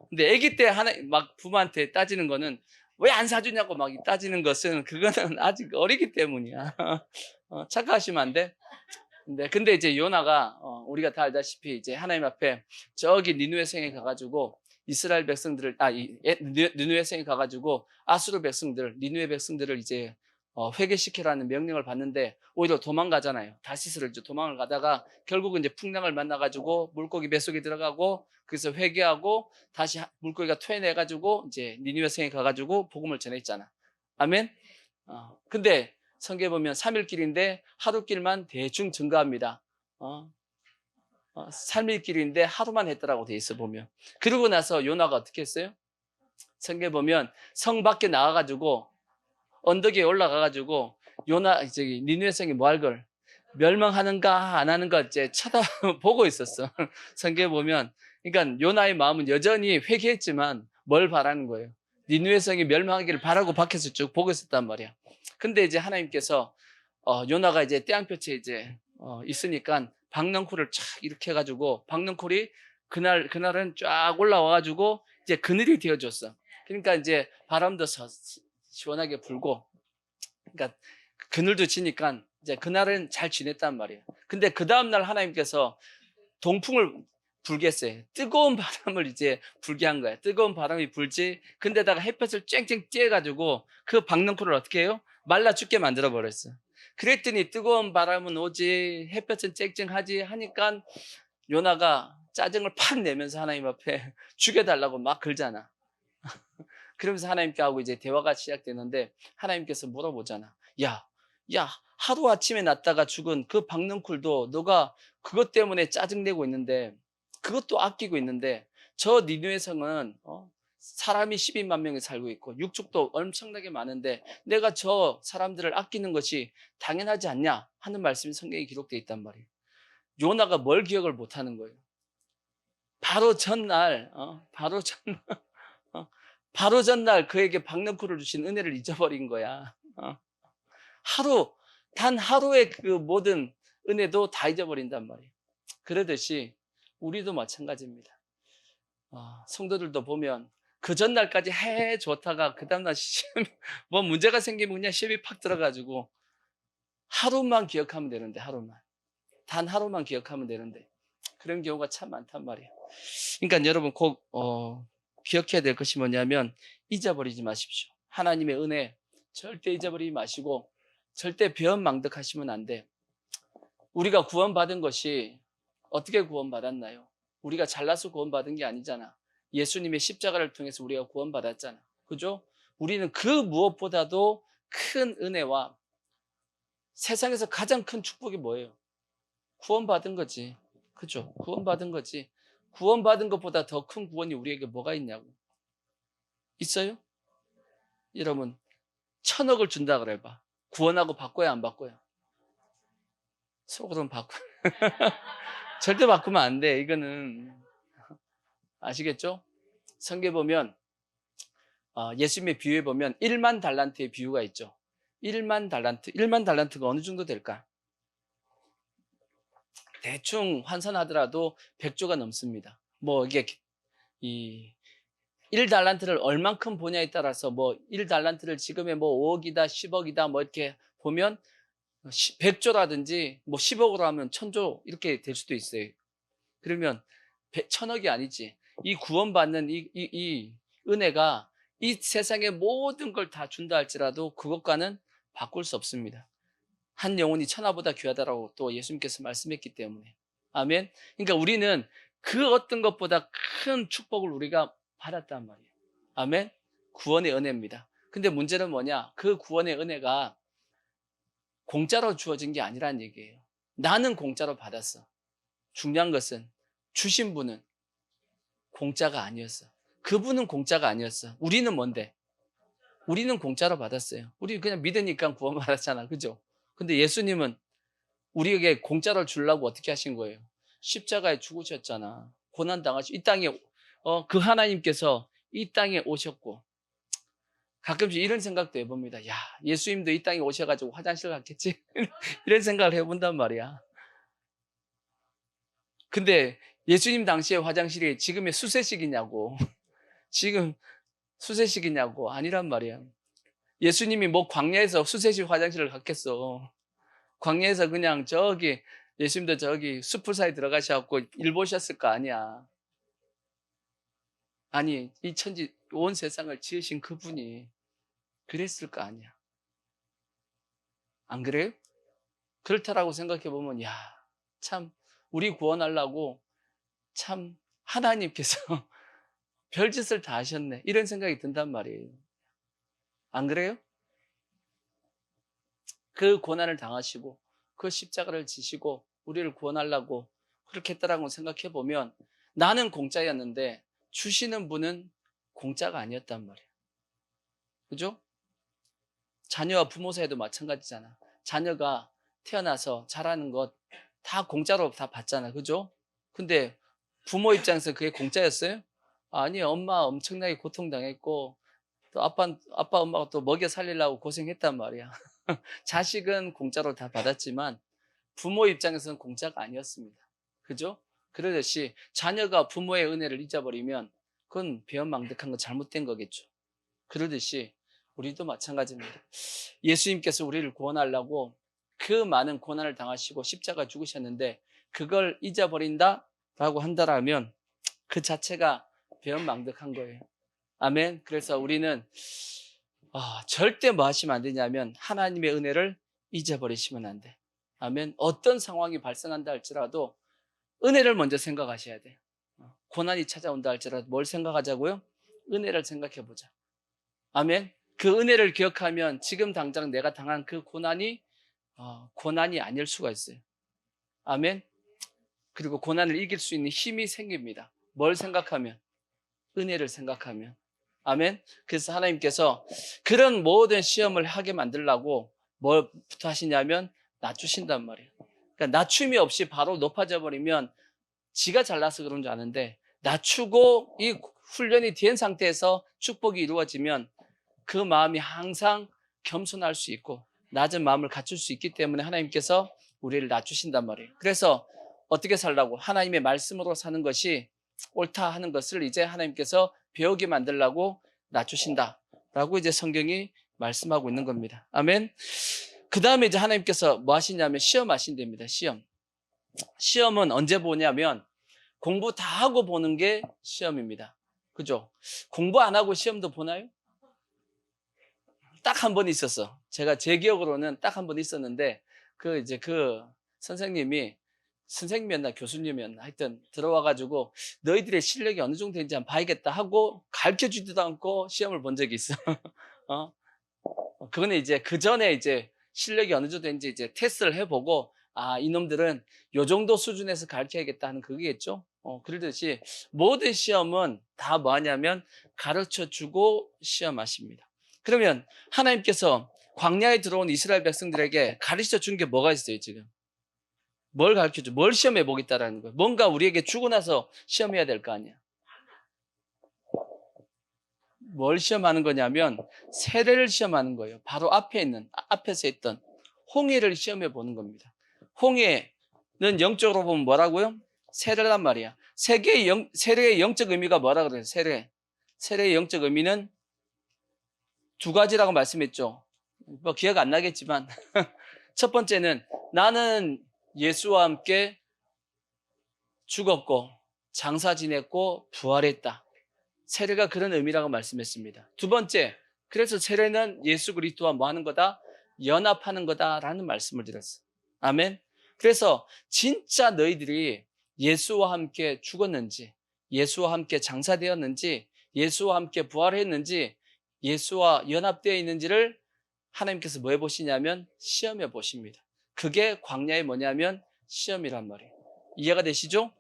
근데 아기 때 막 부모한테 따지는 거는 왜 안 사주냐고 막 따지는 것은 그거는 아직 어리기 때문이야. 착각하시면 안 돼. 근데 이제 요나가 우리가 다 알다시피 이제 하나님 앞에 저기 니느웨 성에 가가지고 이스라엘 백성들을 니느웨 성에 가가지고 아수르 백성들, 니느웨 백성들을 이제 회개시키라는 명령을 받는데 오히려 도망가잖아요. 다시스를 이제 도망을 가다가 결국은 이제 풍랑을 만나가지고 물고기 뱃속에 들어가고 그래서 회개하고 다시 물고기가 토해내가지고 이제 니느웨 성에 가가지고 복음을 전했잖아. 아멘. 근데 성경에 보면 3일 길인데 하루 길만 대충 증가합니다. 3일 길인데 하루만 했더라고 돼 있어 보면. 그러고 나서 요나가 어떻게 했어요? 성경에 보면 성 밖에 나가가지고 언덕 위에 올라가가지고 니느웨 성이 뭐 할 걸 멸망하는가 안 하는가 이제 쳐다보고 있었어. 성경에 보면. 그러니까 요나의 마음은 여전히 회개했지만 뭘 바라는 거예요? 니느웨 성이 멸망하기를 바라고 밖에서 쭉 보고 있었단 말이야. 근데 이제 하나님께서 요나가 이제 태양볕에 이제 있으니까 박넝쿨을 촥 이렇게 해가지고 박넝쿨이 그날은 쫙 올라와가지고 이제 그늘이 되어줬어. 그러니까 이제 바람도 시원하게 불고, 그러니까 그늘도 지니까 이제 그날은 잘 지냈단 말이에요. 근데 그 다음날 하나님께서 동풍을 불게 했어요. 뜨거운 바람을 이제 불게 한 거야. 뜨거운 바람이 불지, 근데다가 햇볕을 쨍쨍 쬐가지고 그 박넝쿨을 어떻게 해요? 말라 죽게 만들어 버렸어. 그랬더니 뜨거운 바람은 오지 햇볕은 쨍쨍하지 하니까 요나가 짜증을 팍 내면서 하나님 앞에 죽여달라고 막 걸잖아. 그러면서 하나님께 하고 이제 대화가 시작되는데 하나님께서 물어보잖아. 야, 하루아침에 났다가 죽은 그 박넝쿨도 너가 그것 때문에 짜증내고 있는데, 그것도 아끼고 있는데, 저 니느웨 성은 사람이 12만 명이 살고 있고 육축도 엄청나게 많은데 내가 저 사람들을 아끼는 것이 당연하지 않냐 하는 말씀이 성경에 기록되어 있단 말이에요. 요나가 뭘 기억을 못하는 거예요? 바로 전날, 바로 전날 그에게 박너크를 주신 은혜를 잊어버린 거야. 단 하루의 그 모든 은혜도 다 잊어버린단 말이에요. 그러듯이 우리도 마찬가지입니다. 성도들도 보면 그 전날까지 해 좋다가 그 다음날 뭐 문제가 생기면 그냥 시험이 팍 들어가지고 하루만 기억하면 되는데, 단 하루만 기억하면 되는데 그런 경우가 참 많단 말이에요. 그러니까 여러분 꼭 기억해야 될 것이 뭐냐면 잊어버리지 마십시오. 하나님의 은혜 절대 잊어버리지 마시고 절대 배은망덕하시면 안 돼. 우리가 구원받은 것이 어떻게 구원받았나요? 우리가 잘나서 구원받은 게 아니잖아. 예수님의 십자가를 통해서 우리가 구원받았잖아. 그죠? 우리는 그 무엇보다도 큰 은혜와 세상에서 가장 큰 축복이 뭐예요? 구원받은 거지. 그죠? 구원받은 거지. 구원받은 것보다 더 큰 구원이 우리에게 뭐가 있냐고. 있어요? 여러분, 1,000억을 준다 그래봐. 구원하고 바꿔야 안 바꿔요? 속으로는 바꿔. 절대 바꾸면 안 돼. 이거는 아시겠죠? 성경에 보면 예수님의 비유에 보면 1만 달란트의 비유가 있죠. 1만 달란트가 어느 정도 될까? 대충 환산하더라도 100조가 넘습니다. 뭐 이게 이 1달란트를 얼만큼 보냐에 따라서 뭐 1달란트를 지금의 뭐 5억이다 10억이다 뭐 이렇게 보면 100조라든지 뭐 10억으로 하면 1,000조 이렇게 될 수도 있어요. 그러면 1,000억이 아니지. 이 구원받는 이 은혜가 이 세상의 모든 걸 다 준다 할지라도 그것과는 바꿀 수 없습니다. 한 영혼이 천하보다 귀하다라고 또 예수님께서 말씀했기 때문에. 아멘. 그러니까 우리는 그 어떤 것보다 큰 축복을 우리가 받았단 말이에요. 아멘. 구원의 은혜입니다. 근데 문제는 뭐냐? 그 구원의 은혜가 공짜로 주어진 게 아니란 얘기예요. 나는 공짜로 받았어. 중요한 것은 주신 분은 공짜가 아니었어. 그분은 공짜가 아니었어. 우리는 뭔데? 우리는 공짜로 받았어요. 우리 그냥 믿으니까 구원받았잖아. 그죠? 근데 예수님은 우리에게 공짜로 주려고 어떻게 하신 거예요? 십자가에 죽으셨잖아. 고난당하시고 이 땅에 그 하나님께서 이 땅에 오셨고 가끔씩 이런 생각도 해봅니다. 야, 예수님도 이 땅에 오셔가지고 화장실 갔겠지? 이런 생각을 해본단 말이야. 근데 예수님 당시의 화장실이 지금의 수세식이냐고. 지금 수세식이냐고. 아니란 말이야. 예수님이 뭐 광야에서 수세식 화장실을 갔겠어. 광야에서 그냥 예수님도 저기 숲을 사이 들어가셔갖고 일 보셨을 거 아니야. 아니, 이 온 세상을 지으신 그분이 그랬을 거 아니야. 안 그래요? 그렇다라고 생각해보면, 야, 참, 우리 구원하려고 참 하나님께서 별짓을 다 하셨네. 이런 생각이 든단 말이에요. 안 그래요? 그 고난을 당하시고, 그 십자가를 지시고, 우리를 구원하려고 그렇게 했다라고 생각해보면, 나는 공짜였는데, 주시는 분은 공짜가 아니었단 말이에요. 그죠? 자녀와 부모 사이도 마찬가지잖아. 자녀가 태어나서 자라는 것 다 공짜로 다 받잖아. 그죠? 근데 부모 입장에서 그게 공짜였어요? 아니, 엄마 엄청나게 고통당했고, 또 아빠, 엄마가 또 먹여 살리려고 고생했단 말이야. 자식은 공짜로 다 받았지만, 부모 입장에서는 공짜가 아니었습니다. 그죠? 그러듯이 자녀가 부모의 은혜를 잊어버리면, 그건 배은망덕한 거 잘못된 거겠죠. 그러듯이 우리도 마찬가지입니다. 예수님께서 우리를 구원하려고 그 많은 고난을 당하시고 십자가 죽으셨는데 그걸 잊어버린다라고 한다라면 그 자체가 배은망덕한 거예요. 아멘. 그래서 우리는 절대 뭐 하시면 안 되냐면 하나님의 은혜를 잊어버리시면 안 돼. 아멘. 어떤 상황이 발생한다 할지라도 은혜를 먼저 생각하셔야 돼요. 고난이 찾아온다 할지라도 뭘 생각하자고요? 은혜를 생각해 보자. 아멘. 그 은혜를 기억하면 지금 당장 내가 당한 그 고난이 고난이 아닐 수가 있어요. 아멘. 그리고 고난을 이길 수 있는 힘이 생깁니다. 뭘 생각하면? 은혜를 생각하면. 아멘. 그래서 하나님께서 그런 모든 시험을 하게 만들려고 뭘부터 하시냐면 낮추신단 말이에요. 그러니까 낮춤이 없이 바로 높아져 버리면 지가 잘나서 그런 줄 아는데 낮추고 이 훈련이 된 상태에서 축복이 이루어지면 그 마음이 항상 겸손할 수 있고 낮은 마음을 갖출 수 있기 때문에 하나님께서 우리를 낮추신단 말이에요. 그래서 어떻게 살라고? 하나님의 말씀으로 사는 것이 옳다 하는 것을 이제 하나님께서 배우게 만들라고 낮추신다라고 이제 성경이 말씀하고 있는 겁니다. 아멘. 그 다음에 이제 하나님께서 뭐 하시냐면 시험하신답니다. 시험은 언제 보냐면 공부 다 하고 보는 게 시험입니다. 그죠? 공부 안 하고 시험도 보나요? 딱 한 번 있었어. 제가 제 기억으로는 딱 한 번 있었는데 그 선생님이었나 교수님이었나 하여튼 들어와가지고 너희들의 실력이 어느 정도 되는지 한번 봐야겠다 하고 가르쳐 주지도 않고 시험을 본 적이 있어. 어? 그거는 이제 그 전에 이제 실력이 어느 정도 되는지 이제 테스트를 해보고 이놈들은 요 정도 수준에서 가르쳐야겠다 하는 그게겠죠. 그러듯이 모든 시험은 다 뭐 하냐면 가르쳐 주고 시험하십니다. 그러면 하나님께서 광야에 들어온 이스라엘 백성들에게 가르쳐 준 게 뭐가 있어요, 지금? 뭘 가르쳐 줘? 뭘 시험해 보겠다라는 거예요. 뭔가 우리에게 주고 나서 시험해야 될 거 아니야. 뭘 시험하는 거냐면 세례를 시험하는 거예요. 바로 앞에서 했던 홍해를 시험해 보는 겁니다. 홍해는 영적으로 보면 뭐라고요? 세례란 말이야. 세례의 영적 의미가 뭐라 그래요? 세례의 영적 의미는 두 가지라고 말씀했죠. 뭐 기억 안 나겠지만 첫 번째는 나는 예수와 함께 죽었고 장사 지냈고 부활했다. 세례가 그런 의미라고 말씀했습니다. 두 번째, 그래서 세례는 예수 그리스도와 뭐 하는 거다? 연합하는 거다라는 말씀을 드렸어요. 아멘. 그래서 진짜 너희들이 예수와 함께 죽었는지, 예수와 함께 장사되었는지, 예수와 함께 부활했는지, 예수와 연합되어 있는지를 하나님께서 뭐 해보시냐면 시험해 보십니다. 그게 광야의 뭐냐면 시험이란 말이에요. 이해가 되시죠?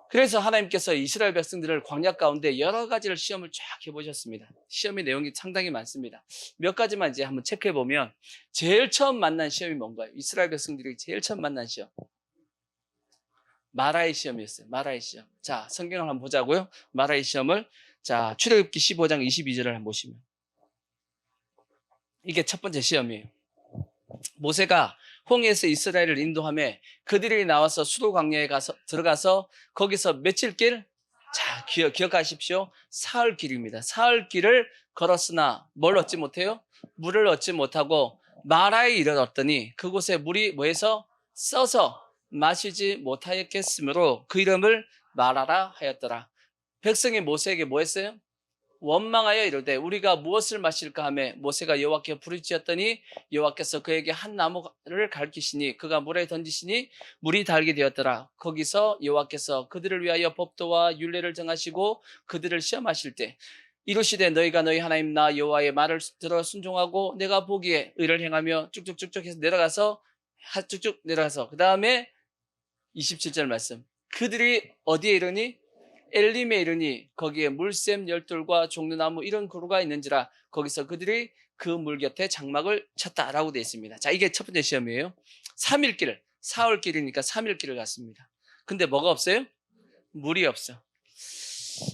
그래서 하나님께서 이스라엘 백성들을 광야 가운데 여러 가지를 시험을 쫙 해보셨습니다. 시험의 내용이 상당히 많습니다. 몇 가지만 이제 한번 체크해 보면 제일 처음 만난 시험이 뭔가요? 이스라엘 백성들이 제일 처음 만난 시험. 마라의 시험이었어요. 마라의 시험. 자, 성경을 한번 보자고요. 마라의 시험을. 자, 출애굽기 15장 22절을 한번 보시면. 이게 첫 번째 시험이에요. 모세가 홍해에서 이스라엘을 인도하며 그들이 나와서 수도 광야에 들어가서 거기서 며칠 길? 자, 기억하십시오. 사흘 길입니다. 사흘 길을 걸었으나 뭘 얻지 못해요? 물을 얻지 못하고 마라에 이르렀더니 그곳에 물이 뭐해서 써서 마시지 못하였겠으므로 그 이름을 마라라 하였더라. 백성이 모세에게 뭐 했어요? 원망하여 이르되 우리가 무엇을 마실까 하며 모세가 여호와께 부르짖었더니 여호와께서 그에게 한 나무를 가르치시니 그가 물에 던지시니 물이 달게 되었더라. 거기서 여호와께서 그들을 위하여 법도와 율례를 정하시고 그들을 시험하실 때 이르시되 너희가 너희 하나님 나 여호와의 말을 들어 순종하고 내가 보기에 의를 행하며 쭉쭉쭉쭉 해서 내려가서 그 다음에 27절 말씀. 그들이 어디에 이르니? 엘림에 이르니 거기에 물샘 열둘과 종려나무 이런 그루가 있는지라 거기서 그들이 그 물 곁에 장막을 쳤다라고 되어 있습니다. 자, 이게 첫 번째 시험이에요. 3일 길을, 4월 길이니까 3일 길을 갔습니다. 근데 뭐가 없어요? 물이 없어.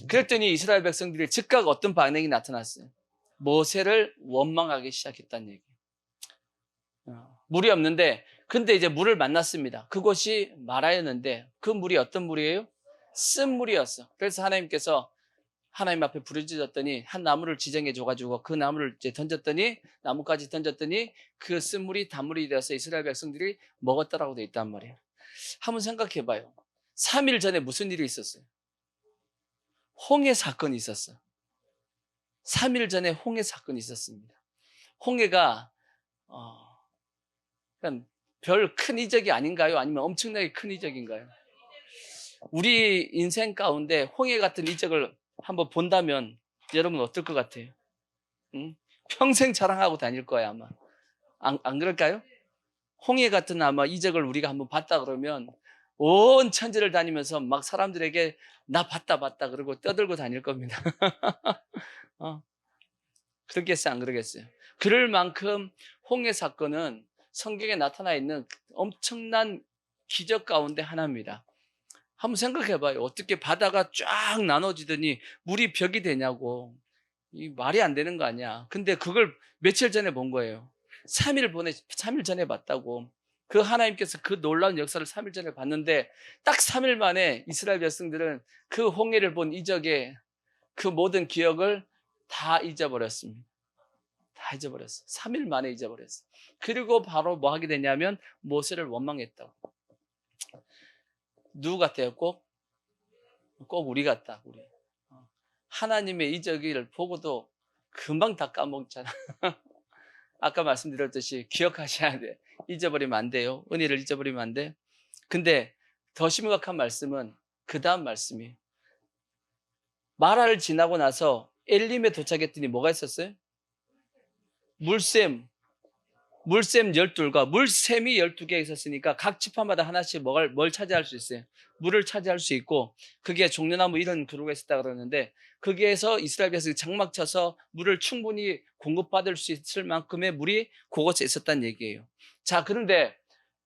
그랬더니 이스라엘 백성들이 즉각 어떤 반응이 나타났어요? 모세를 원망하기 시작했다는 얘기예요. 물이 없는데 근데 이제 물을 만났습니다. 그곳이 마라였는데 그 물이 어떤 물이에요? 쓴 물이었어. 그래서 하나님께서 하나님 앞에 부르짖었더니 한 나무를 지정해 줘가지고 그 나무를 이제 나무까지 던졌더니 그 쓴 물이 단물이 되어서 이스라엘 백성들이 먹었다라고 돼 있단 말이에요. 한번 생각해 봐요. 3일 전에 무슨 일이 있었어요? 홍해 사건이 있었어. 3일 전에 홍해 사건이 있었습니다. 홍해가 그냥 별 큰 이적이 아닌가요? 아니면 엄청나게 큰 이적인가요? 우리 인생 가운데 홍해 같은 이적을 한번 본다면 여러분 어떨 것 같아요? 응? 평생 자랑하고 다닐 거야 아마. 안 그럴까요? 홍해 같은 아마 이적을 우리가 한번 봤다 그러면 온 천지를 다니면서 막 사람들에게 나 봤다 그러고 떠들고 다닐 겁니다. 그러겠어요 안 그러겠어요? 그럴 만큼 홍해 사건은 성경에 나타나 있는 엄청난 기적 가운데 하나입니다. 한번 생각해 봐요. 어떻게 바다가 쫙 나눠지더니 물이 벽이 되냐고. 이 말이 안 되는 거 아니야. 근데 그걸 며칠 전에 본 거예요. 3일 전에 봤다고. 그 하나님께서 그 놀라운 역사를 3일 전에 봤는데 딱 3일 만에 이스라엘 백성들은 그 홍해를 본 이적의 그 모든 기억을 다 잊어버렸습니다. 다 잊어버렸어. 3일 만에 잊어버렸어. 그리고 바로 뭐 하게 되냐면 모세를 원망했다고. 누구 같아요? 꼭 우리 같다. 우리. 하나님의 이적을 보고도 금방 다 까먹잖아. 아까 말씀드렸듯이 기억하셔야 돼. 잊어버리면 안 돼요. 은혜를 잊어버리면 안 돼. 근데 더 심각한 말씀은 그 다음 말씀이에요. 마라를 지나고 나서 엘림에 도착했더니 뭐가 있었어요? 물샘 12과 물샘이 12개 있었으니까 각 지파마다 하나씩 뭘 차지할 수 있어요? 물을 차지할 수 있고, 그게 종려나무 이런 그루가 있었다 그러는데, 거기에서 이스라엘 백성이 장막 쳐서 물을 충분히 공급받을 수 있을 만큼의 물이 그곳에 있었다는 얘기예요. 자, 그런데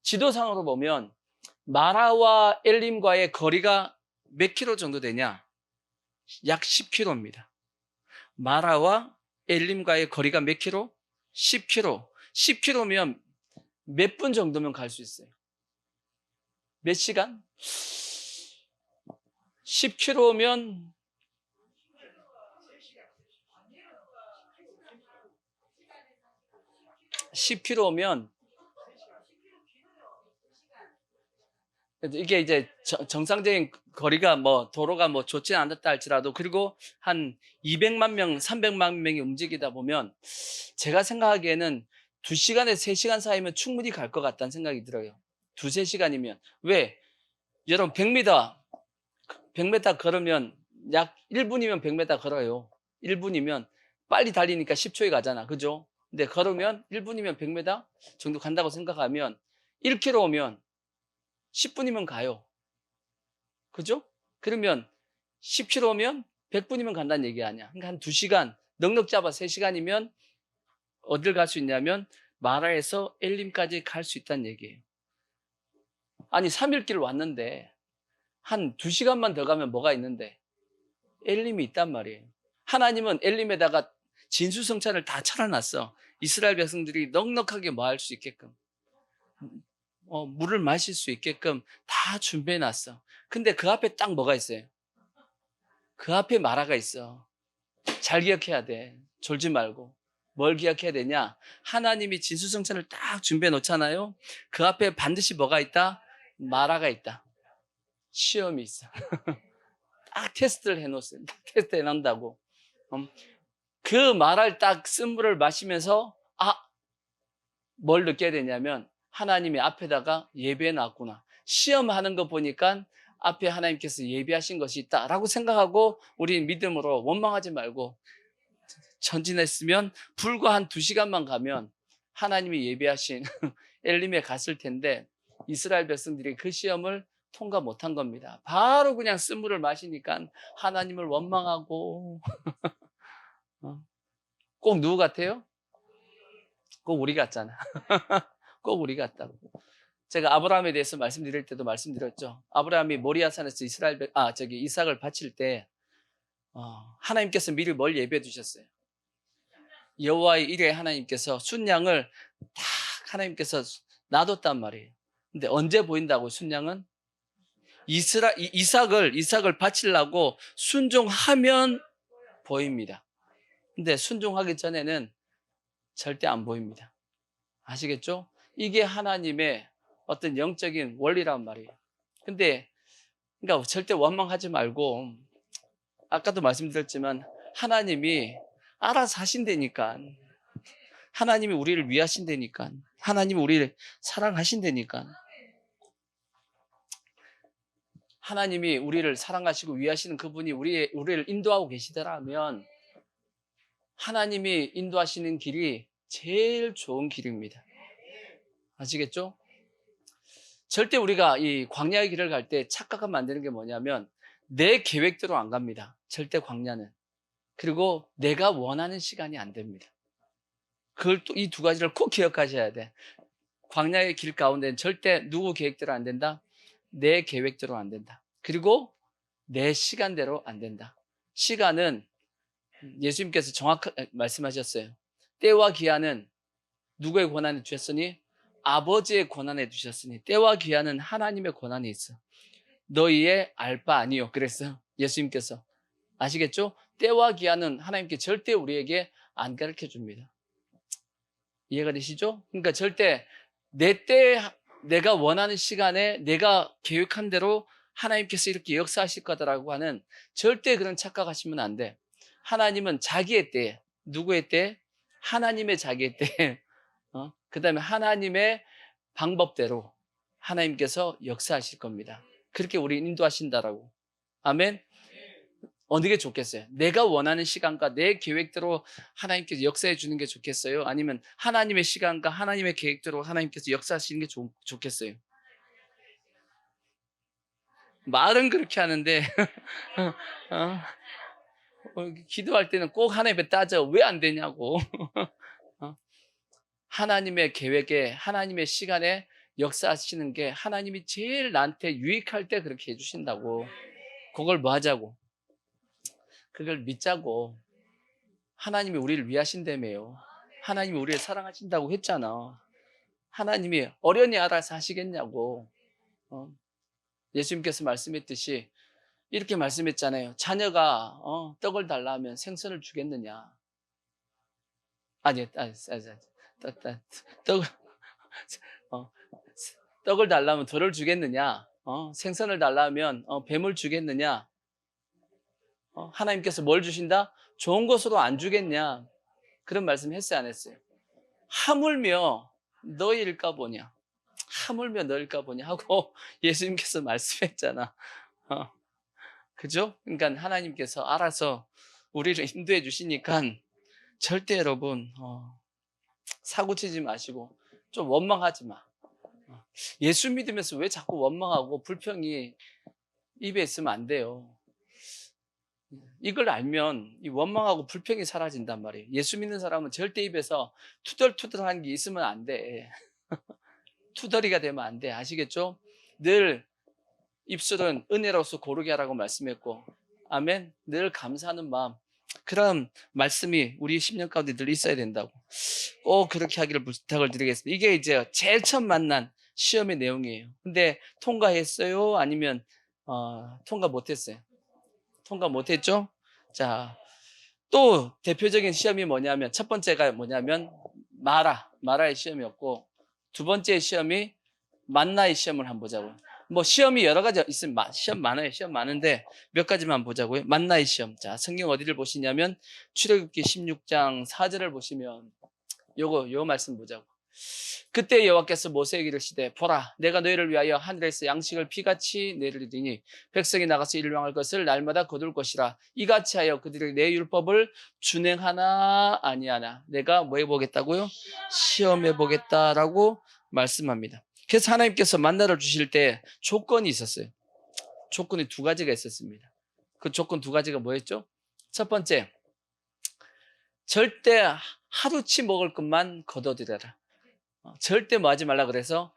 지도상으로 보면 마라와 엘림과의 거리가 몇 킬로 정도 되냐? 약 10킬로입니다. 마라와 엘림과의 거리가 몇 킬로? 10킬로. 10킬로면 몇 분 정도면 갈 수 있어요? 몇 시간? 10킬로면 10킬로면 이게 이제 정상적인 거리가 뭐 도로가 뭐 좋지 않았다 할지라도, 그리고 한 200만 명, 300만 명이 움직이다 보면 제가 생각하기에는 2시간에 3시간 사이면 충분히 갈 것 같다는 생각이 들어요. 2, 3시간이면. 왜? 여러분 100m 걸으면 약 1분이면 100m 걸어요. 1분이면 빨리 달리니까 10초에 가잖아. 그죠? 근데 걸으면 1분이면 100m 정도 간다고 생각하면 1km 오면 10분이면 가요. 그죠? 그러면 10km면 100분이면 간다는 얘기 아니야. 그러니까 한 2시간, 넉넉 잡아 3시간이면 어딜 갈 수 있냐면 마라에서 엘림까지 갈 수 있다는 얘기예요. 아니 3일 길 왔는데 한 2시간만 더 가면 뭐가 있는데? 엘림이 있단 말이에요. 하나님은 엘림에다가 진수성찬을 다 차려놨어. 이스라엘 백성들이 넉넉하게 뭐 할 수 있게끔, 물을 마실 수 있게끔 다 준비해놨어. 근데 그 앞에 딱 뭐가 있어요? 그 앞에 마라가 있어. 잘 기억해야 돼. 졸지 말고. 뭘 기억해야 되냐? 하나님이 진수성찬을 딱 준비해 놓잖아요. 그 앞에 반드시 뭐가 있다? 마라가 있다. 시험이 있어. 딱 테스트를 해놓았어요. 테스트 해놓는다고. 그 마라를 딱 쓴 물을 마시면서 뭘 느껴야 되냐면 하나님이 앞에다가 예배해 놨구나. 시험하는 거 보니까 앞에 하나님께서 예비하신 것이 있다라고 생각하고 우리 믿음으로 원망하지 말고 전진했으면 불과 한 2시간만 가면 하나님이 예비하신 엘림에 갔을 텐데, 이스라엘 백성들이 그 시험을 통과 못한 겁니다. 바로 그냥 쓴물을 마시니까 하나님을 원망하고 꼭 누구 같아요? 꼭 우리 같잖아. 꼭 우리 같다고. 제가 아브라함에 대해서 말씀드릴 때도 말씀드렸죠. 아브라함이 모리아산에서 이삭을 바칠 때 하나님께서 미리 뭘 예배해 두셨어요? 여호와의 일에 하나님께서 순양을 딱 하나님께서 놔뒀단 말이에요. 근데 언제 보인다고? 순양은 이삭을 바치려고 순종하면 보입니다. 근데 순종하기 전에는 절대 안 보입니다. 아시겠죠? 이게 하나님의 어떤 영적인 원리란 말이에요. 근데 그러니까 절대 원망하지 말고, 아까도 말씀드렸지만 하나님이 알아서 하신다니까. 하나님이 우리를 위하신다니까. 하나님이 우리를 사랑하신다니까. 하나님이 우리를 사랑하시고 위하시는 그분이 우리를 인도하고 계시더라면 하나님이 인도하시는 길이 제일 좋은 길입니다. 아시겠죠? 절대 우리가 이 광야의 길을 갈 때 착각하면 만드는 게 뭐냐면 내 계획대로 안 갑니다. 절대 광야는. 그리고 내가 원하는 시간이 안 됩니다. 그걸 또 이 2가지를 꼭 기억하셔야 돼. 광야의 길 가운데는 절대 누구 계획대로 안 된다? 내 계획대로 안 된다. 그리고 내 시간대로 안 된다. 시간은 예수님께서 정확하게 말씀하셨어요. 때와 기한은 누구의 권한에 주셨으니? 아버지의 권한에 주셨으니. 때와 기한은 하나님의 권한에 있어. 너희의 알 바 아니요. 그랬어요. 예수님께서. 아시겠죠? 때와 기한은 하나님께 절대 우리에게 안 가르쳐 줍니다. 이해가 되시죠? 그러니까 절대 내 때, 내가 원하는 시간에 내가 계획한 대로 하나님께서 이렇게 역사하실 거다라고 하는 절대 그런 착각하시면 안 돼. 하나님은 자기의 때, 누구의 때? 하나님의 자기의 때, 그 다음에 하나님의 방법대로 하나님께서 역사하실 겁니다. 그렇게 우리 인도하신다라고. 아멘. 어느 게 좋겠어요? 내가 원하는 시간과 내 계획대로 하나님께서 역사해 주는 게 좋겠어요? 아니면 하나님의 시간과 하나님의 계획대로 하나님께서 역사하시는 게 좋겠어요? 말은 그렇게 하는데 어, 기도할 때는 꼭 하나님께 따져. 왜 안 되냐고. 하나님의 계획에, 하나님의 시간에 역사하시는 게 하나님이 제일 나한테 유익할 때 그렇게 해주신다고. 그걸 뭐 하자고? 그걸 믿자고. 하나님이 우리를 위하신다며요. 하나님이 우리를 사랑하신다고 했잖아. 하나님이 어련히 알아서 하시겠냐고. 예수님께서 말씀했듯이 이렇게 말씀했잖아요. 자녀가 떡을 달라면 생선을 주겠느냐? 떡, 떡을 달라면 돌을 주겠느냐? 생선을 달라면 뱀을 주겠느냐? 하나님께서 뭘 주신다? 좋은 것으로 안 주겠냐? 그런 말씀 했어요, 안 했어요? 하물며 너희일까 보냐? 하물며 너희일까 보냐? 하고 예수님께서 말씀했잖아. 그죠? 그러니까 하나님께서 알아서 우리를 인도해 주시니까 절대 여러분 사고치지 마시고 좀 원망하지 마. 예수 믿으면서 왜 자꾸 원망하고 불평이 입에 있으면 안 돼요. 이걸 알면 이 원망하고 불평이 사라진단 말이에요. 예수 믿는 사람은 절대 입에서 투덜투덜한 게 있으면 안 돼. 투덜이가 되면 안 돼. 아시겠죠? 늘 입술은 은혜로서 고르게 하라고 말씀했고, 아멘. 늘 감사하는 마음. 그런 말씀이 우리 10년 가운데 늘 있어야 된다고. 꼭 그렇게 하기를 부탁을 드리겠습니다. 이게 이제 제일 처음 만난 시험의 내용이에요. 근데 통과했어요? 아니면 통과 못했어요? 통과 못했죠? 자, 또 대표적인 시험이 뭐냐면 첫 번째가 뭐냐면 마라의 시험이었고, 두 번째 시험이 만나의 시험을 한번 보자고요. 뭐 시험이 여러 가지 있으면 시험 많아요. 시험 많은데 몇 가지만 보자고요. 만나의 시험. 자, 성경 어디를 보시냐면 출애굽기 16장 4절을 보시면 요 말씀 보자고. 그때 여호와께서 모세에게 이르시되 보라 내가 너희를 위하여 하늘에서 양식을 비같이 내리리니 백성이 나가서 일용할 것을 날마다 거둘 것이라. 이같이 하여 그들에게 내 율법을 준행하나 아니하나 내가 뭐 해보겠다고요? 시험해보겠다라고 말씀합니다. 그래서 하나님께서 만나를 주실 때 조건이 있었어요. 조건이 두 가지가 있었습니다. 그 조건 두 가지가 뭐였죠? 첫 번째, 절대 하루치 먹을 것만 거둬들여라. 절대 뭐 하지 말라 그래서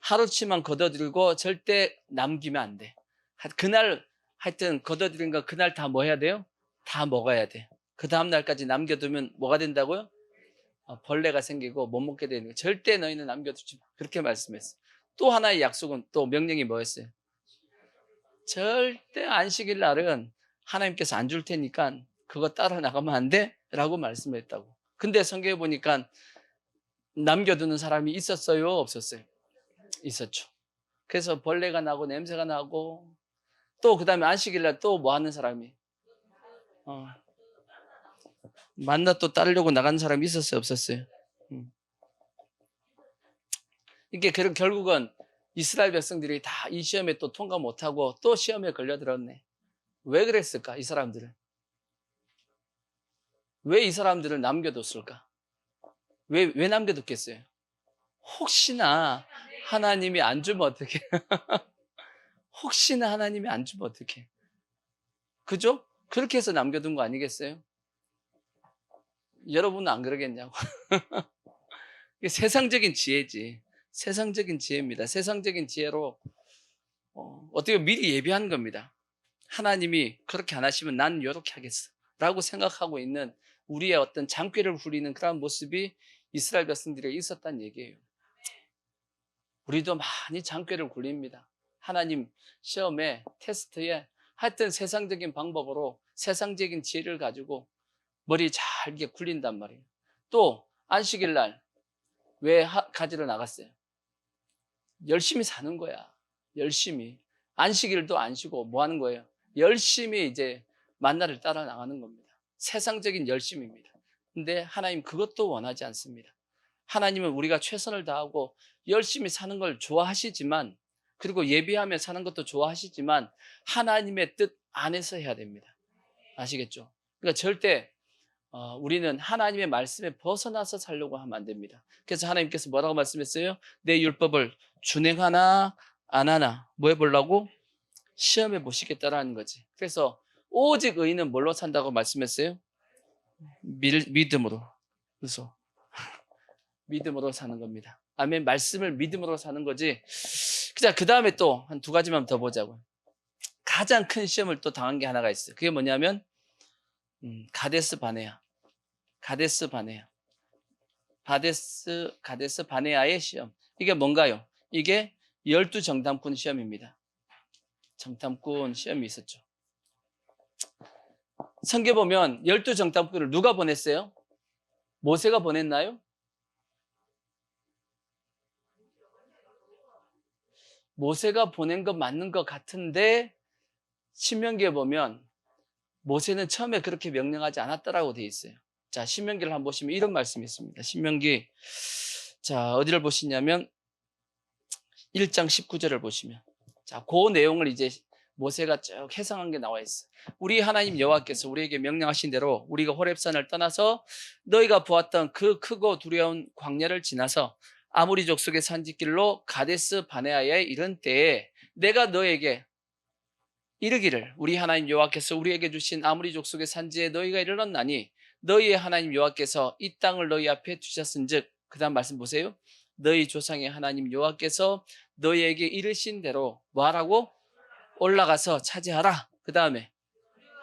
하루치만 거둬들이고 절대 남기면 안 돼. 그날 하여튼 거둬들인 거 그날 다 뭐 해야 돼요? 다 먹어야 돼. 그 다음 날까지 남겨두면 뭐가 된다고요? 벌레가 생기고 못 먹게 되는 거예요. 절대 너희는 남겨두지 마. 그렇게 말씀했어요. 또 하나의 약속은 또 명령이 뭐였어요? 절대 안식일 날은 하나님께서 안 줄 테니까 그거 따라 나가면 안 돼? 라고 말씀했다고. 근데 성경에 보니까 남겨두는 사람이 있었어요? 없었어요? 있었죠. 그래서 벌레가 나고 냄새가 나고 또 그 다음에 안식일 날 또 뭐 하는 사람이 만나 또 따르려고 나가는 사람이 있었어요? 없었어요? 이게 결국은 이스라엘 백성들이 다 이 시험에 또 통과 못하고 또 시험에 걸려들었네. 왜 그랬을까? 이 사람들은 왜 이 사람들을 남겨뒀을까? 왜 남겨뒀겠어요? 혹시나 하나님이 안 주면 어떡해? 혹시나 하나님이 안 주면 어떡해? 그죠? 그렇게 해서 남겨둔 거 아니겠어요? 여러분은 안 그러겠냐고. 이게 세상적인 지혜지. 세상적인 지혜입니다. 세상적인 지혜로 어떻게 보면 미리 예비한 겁니다. 하나님이 그렇게 안 하시면 난 이렇게 하겠어 라고 생각하고 있는 우리의 어떤 장꾀를 부리는 그런 모습이 이스라엘 백성들에게 있었다는 얘기예요. 우리도 많이 장꾀를 굴립니다. 하나님 시험에, 테스트에 하여튼 세상적인 방법으로 세상적인 지혜를 가지고 머리 잘 이렇게 굴린단 말이에요. 또 안식일 날 왜 가지러 나갔어요? 열심히 사는 거야. 열심히. 안식일도 안 쉬고 뭐 하는 거예요? 열심히 이제 만나를 따라 나가는 겁니다. 세상적인 열심입니다. 근데 하나님 그것도 원하지 않습니다. 하나님은 우리가 최선을 다하고 열심히 사는 걸 좋아하시지만, 그리고 예비하며 사는 것도 좋아하시지만 하나님의 뜻 안에서 해야 됩니다. 아시겠죠? 그러니까 절대 우리는 하나님의 말씀에 벗어나서 살려고 하면 안 됩니다. 그래서 하나님께서 뭐라고 말씀했어요? 내 율법을 준행하나 안 하나 뭐 해보려고? 시험해 보시겠다라는 거지. 그래서 오직 의인은 뭘로 산다고 말씀했어요? 믿음으로. 그래서 믿음으로 사는 겁니다. 아멘. 말씀을 믿음으로 사는 거지. 자, 그 다음에 또 한 두 가지만 더 보자고요. 가장 큰 시험을 또 당한 게 하나가 있어요. 그게 뭐냐면 가데스 바네아. 가데스 바네아. 가데스 바네아의 시험. 이게 뭔가요? 이게 12정탐꾼 시험입니다. 정탐꾼 시험이 있었죠. 성경 보면 12정탐꾼을 누가 보냈어요? 모세가 보냈나요? 모세가 보낸 거 맞는 것 같은데 신명기에 보면 모세는 처음에 그렇게 명령하지 않았다라고 되어 있어요. 자, 신명기를 한번 보시면 이런 말씀이 있습니다. 신명기, 자, 어디를 보시냐면 1장 19절을 보시면, 자, 그 내용을 이제 모세가 쭉 해석한 게 나와 있어. 우리 하나님 여호와께서 우리에게 명령하신 대로 우리가 호렙산을 떠나서 너희가 보았던 그 크고 두려운 광야를 지나서 아모리 족속의 산지길로 가데스 바네아에 이른 때에 내가 너에게 이르기를 우리 하나님 여호와께서 우리에게 주신 아모리 족속의 산지에 너희가 이르렀나니 너희의 하나님 여호와께서 이 땅을 너희 앞에 두셨은즉, 그 다음 말씀 보세요. 너희 조상의 하나님 여호와께서 너희에게 이르신 대로 뭐하라고? 올라가서 차지하라. 그 다음에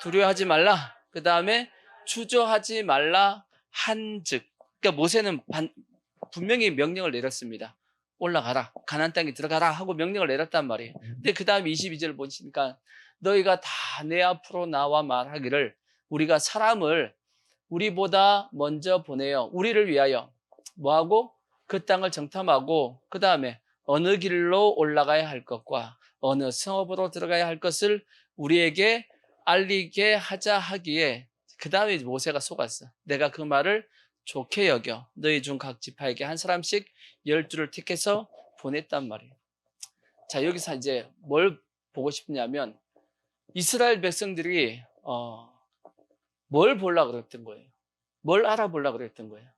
두려워하지 말라. 그 다음에 주저하지 말라 한즉. 그러니까 모세는 분명히 명령을 내렸습니다. 올라가라, 가나안 땅에 들어가라 하고 명령을 내렸단 말이에요. 근데 그 다음 22절 보시니까 너희가 다 내 앞으로 나와 말하기를 우리가 사람을 우리보다 먼저 보내어 우리를 위하여 뭐하고? 그 땅을 정탐하고 그 다음에 어느 길로 올라가야 할 것과 어느 성읍으로 들어가야 할 것을 우리에게 알리게 하자 하기에, 그 다음에 모세가 속았어. 내가 그 말을 좋게 여겨 너희 중 각 지파에게 한 사람씩 12를 택해서 보냈단 말이에요. 자, 여기서 이제 뭘 보고 싶냐면 이스라엘 백성들이 뭘 보려고 그랬던 거예요? 뭘 알아보려고 그랬던 거예요?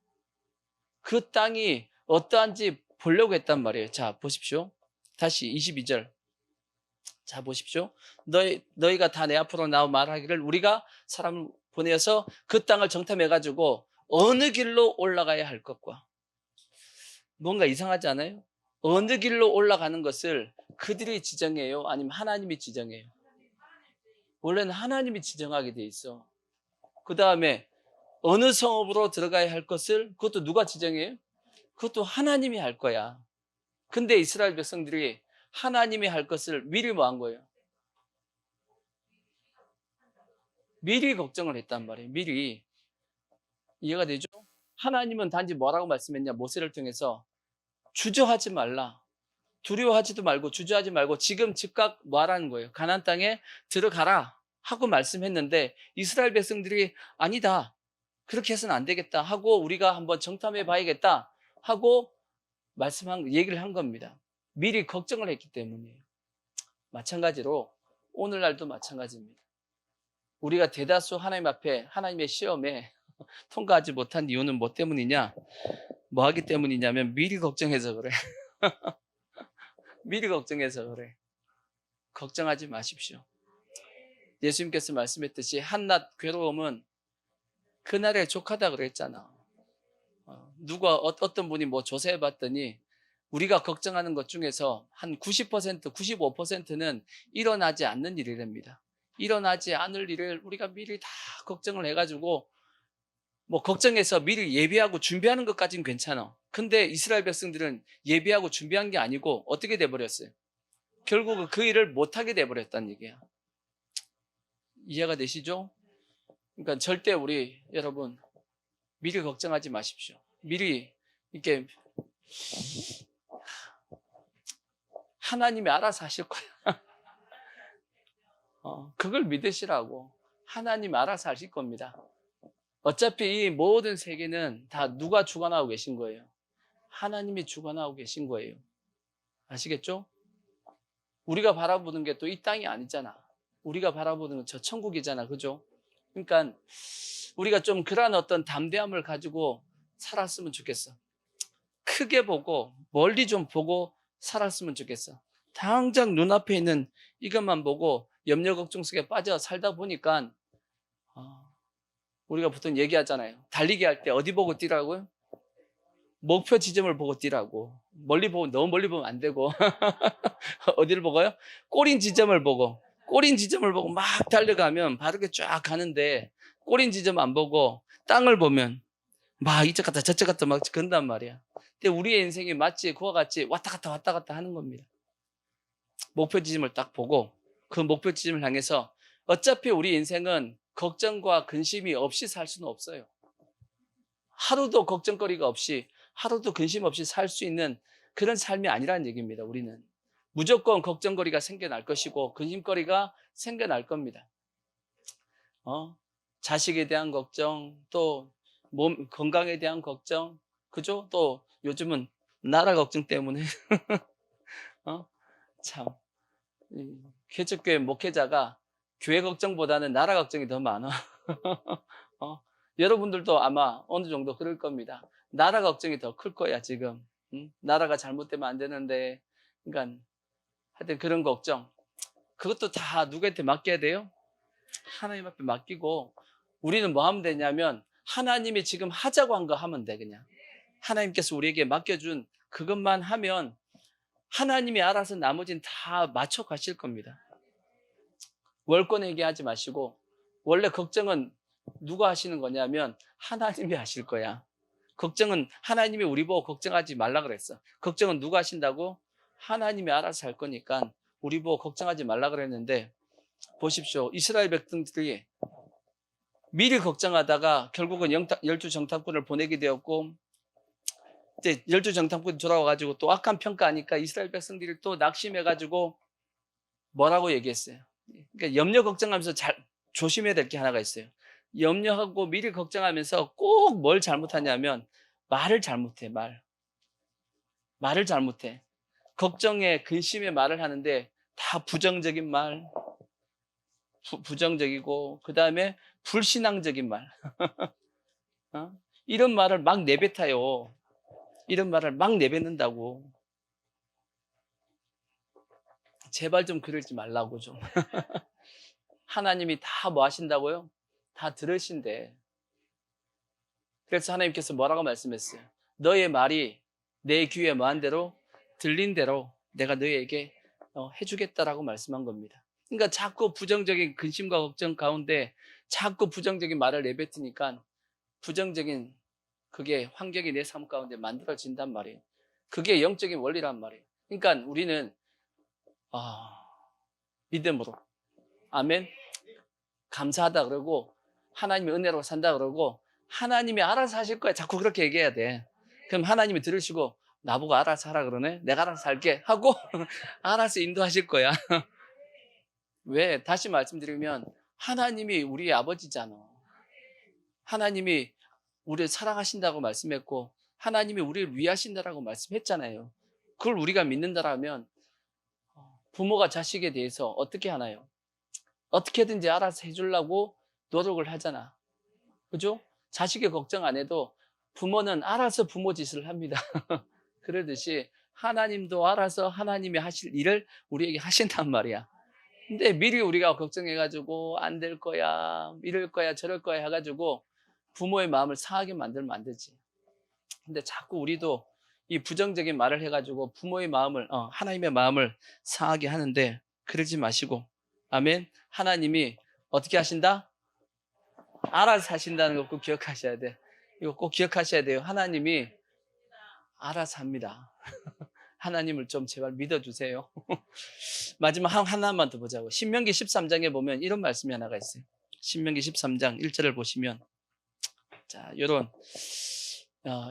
그 땅이 어떠한지 보려고 했단 말이에요. 자, 보십시오. 다시 22절. 자, 보십시오. 너희가 다 내 앞으로 나와 말하기를 우리가 사람을 보내서 그 땅을 정탐해가지고 어느 길로 올라가야 할 것과, 뭔가 이상하지 않아요? 어느 길로 올라가는 것을 그들이 지정해요? 아니면 하나님이 지정해요? 원래는 하나님이 지정하게 돼 있어. 그 다음에 어느 성읍으로 들어가야 할 것을 그것도 누가 지정해요? 그것도 하나님이 할 거야. 근데 이스라엘 백성들이 하나님이 할 것을 미리 뭐 한 거예요? 미리 걱정을 했단 말이에요. 미리. 이해가 되죠? 하나님은 단지 뭐라고 말씀했냐? 모세를 통해서 주저하지 말라. 두려워하지도 말고 주저하지 말고 지금 즉각 뭐 하라는 거예요? 가나안 땅에 들어가라 하고 말씀했는데 이스라엘 백성들이 아니다, 그렇게 해서는 안 되겠다 하고 우리가 한번 정탐해 봐야겠다 하고 얘기를 한 겁니다. 미리 걱정을 했기 때문이에요. 마찬가지로 오늘날도 마찬가지입니다. 우리가 대다수 하나님 앞에 하나님의 시험에 통과하지 못한 이유는 뭐 때문이냐? 뭐 하기 때문이냐면 미리 걱정해서 그래. 미리 걱정해서 그래. 걱정하지 마십시오. 예수님께서 말씀했듯이 한낱 괴로움은 그날에 족하다 그랬잖아. 누가 어떤 분이 뭐 조사해 봤더니 우리가 걱정하는 것 중에서 한 90%, 95%는 일어나지 않는 일이랍니다. 일어나지 않을 일을 우리가 미리 다 걱정을 해가지고 뭐 걱정해서 미리 예비하고 준비하는 것까지는 괜찮아. 근데 이스라엘 백성들은 예비하고 준비한 게 아니고 어떻게 돼버렸어요? 결국은 그 일을 못하게 돼버렸다는 얘기야. 이해가 되시죠? 그러니까 절대 우리 여러분 미리 걱정하지 마십시오. 미리 이렇게 하나님이 알아서 하실 거야. 그걸 믿으시라고. 하나님 알아서 하실 겁니다. 어차피 이 모든 세계는 다 누가 주관하고 계신 거예요? 하나님이 주관하고 계신 거예요. 아시겠죠? 우리가 바라보는 게 또 이 땅이 아니잖아. 우리가 바라보는 건 저 천국이잖아. 그죠? 그러니까 우리가 좀 그런 어떤 담대함을 가지고 살았으면 좋겠어. 크게 보고 멀리 좀 보고 살았으면 좋겠어. 당장 눈앞에 있는 이것만 보고 염려 걱정 속에 빠져 살다 보니까 우리가 보통 얘기하잖아요. 달리기 할 때 어디 보고 뛰라고요? 목표 지점을 보고 뛰라고. 멀리 보고 너무 멀리 보면 안 되고 어디를 보고요? 꼬린 지점을 보고 막 달려가면 바르게 쫙 가는데 꼬린 지점 안 보고 땅을 보면 막 이쪽 갔다 저쪽 갔다 막 건단 말이야. 근데 우리의 인생이 마치 그와 같이 왔다 갔다 하는 겁니다. 목표 지점을 딱 보고 그 목표 지점을 향해서 어차피 우리 인생은 걱정과 근심이 없이 살 수는 없어요. 하루도 걱정거리가 없이 하루도 근심 없이 살 수 있는 그런 삶이 아니라는 얘기입니다. 우리는 무조건 걱정거리가 생겨날 것이고 근심거리가 생겨날 겁니다. 자식에 대한 걱정, 또 몸 건강에 대한 걱정, 그죠? 또 요즘은 나라 걱정 때문에 참 개척교회 목회자가 교회 걱정보다는 나라 걱정이 더 많아. 여러분들도 아마 어느 정도 그럴 겁니다. 나라 걱정이 더 클 거야 지금. 나라가 잘못되면 안 되는데, 그러니까 하여튼 그런 걱정. 그것도 다 누구한테 맡겨야 돼요? 하나님 앞에 맡기고 우리는 뭐 하면 되냐면 하나님이 지금 하자고 한 거 하면 돼. 그냥 하나님께서 우리에게 맡겨준 그것만 하면 하나님이 알아서 나머지는 다 맞춰 가실 겁니다. 월권 얘기하지 마시고, 원래 걱정은 누가 하시는 거냐면 하나님이 하실 거야. 걱정은 하나님이 우리 보고 걱정하지 말라 그랬어. 걱정은 누가 하신다고? 하나님이 알아서 할 거니까 우리 보고 걱정하지 말라 그랬는데, 보십시오. 이스라엘 백성들이 미리 걱정하다가 결국은 열두 정탐꾼을 보내게 되었고, 이제 열두 정탐꾼이 돌아와가지고 또 악한 평가하니까 이스라엘 백성들이 또 낙심해가지고 뭐라고 얘기했어요? 그러니까 염려 걱정하면서 조심해야 될 게 하나가 있어요. 염려하고 미리 걱정하면서 꼭 뭘 잘못하냐면 말을 잘못해. 말을 잘못해. 걱정에 근심에 말을 하는데 다 부정적인 말, 부정적이고 그 다음에 불신앙적인 말. 이런 말을 막 내뱉어요. 이런 말을 막 내뱉는다고. 제발 좀 그러지 말라고 좀. 하나님이 다 뭐 하신다고요? 다 들으신대. 그래서 하나님께서 뭐라고 말씀했어요? 너의 말이 내 귀에 뭐한 대로 들린 대로 내가 너희에게 해주겠다라고 말씀한 겁니다. 그러니까 자꾸 부정적인 근심과 걱정 가운데 자꾸 부정적인 말을 내뱉으니까 부정적인 그게 환경이 내 삶 가운데 만들어진단 말이에요. 그게 영적인 원리란 말이에요. 그러니까 우리는 믿음으로 아멘 감사하다 그러고 하나님의 은혜로 산다 그러고 하나님이 알아서 하실 거야. 자꾸 그렇게 얘기해야 돼. 그럼 하나님이 들으시고 나보고 알아서 하라 그러네. 내가 알아서 할게 하고 알아서 인도하실 거야. 왜? 다시 말씀드리면 하나님이 우리의 아버지잖아. 하나님이 우리를 사랑하신다고 말씀했고 하나님이 우리를 위하신다라고 말씀했잖아요. 그걸 우리가 믿는다라면 부모가 자식에 대해서 어떻게 하나요? 어떻게든지 알아서 해주려고 노력을 하잖아. 그죠? 자식의 걱정 안 해도 부모는 알아서 부모 짓을 합니다. 그러듯이 하나님도 알아서 하나님이 하실 일을 우리에게 하신단 말이야. 근데 미리 우리가 걱정해가지고 안 될 거야, 이럴 거야, 저럴 거야 해가지고 부모의 마음을 상하게 만들면 안 되지. 근데 자꾸 우리도 이 부정적인 말을 해가지고 부모의 마음을, 하나님의 마음을 상하게 하는데 그러지 마시고, 아멘. 하나님이 어떻게 하신다? 알아서 하신다는 거 꼭 기억하셔야 돼. 이거 꼭 기억하셔야 돼요. 하나님이 알아서 합니다. 하나님을 좀 제발 믿어주세요. 마지막 하나만 더 보자고. 신명기 13장에 보면 이런 말씀이 하나가 있어요. 신명기 13장 1절을 보시면, 자,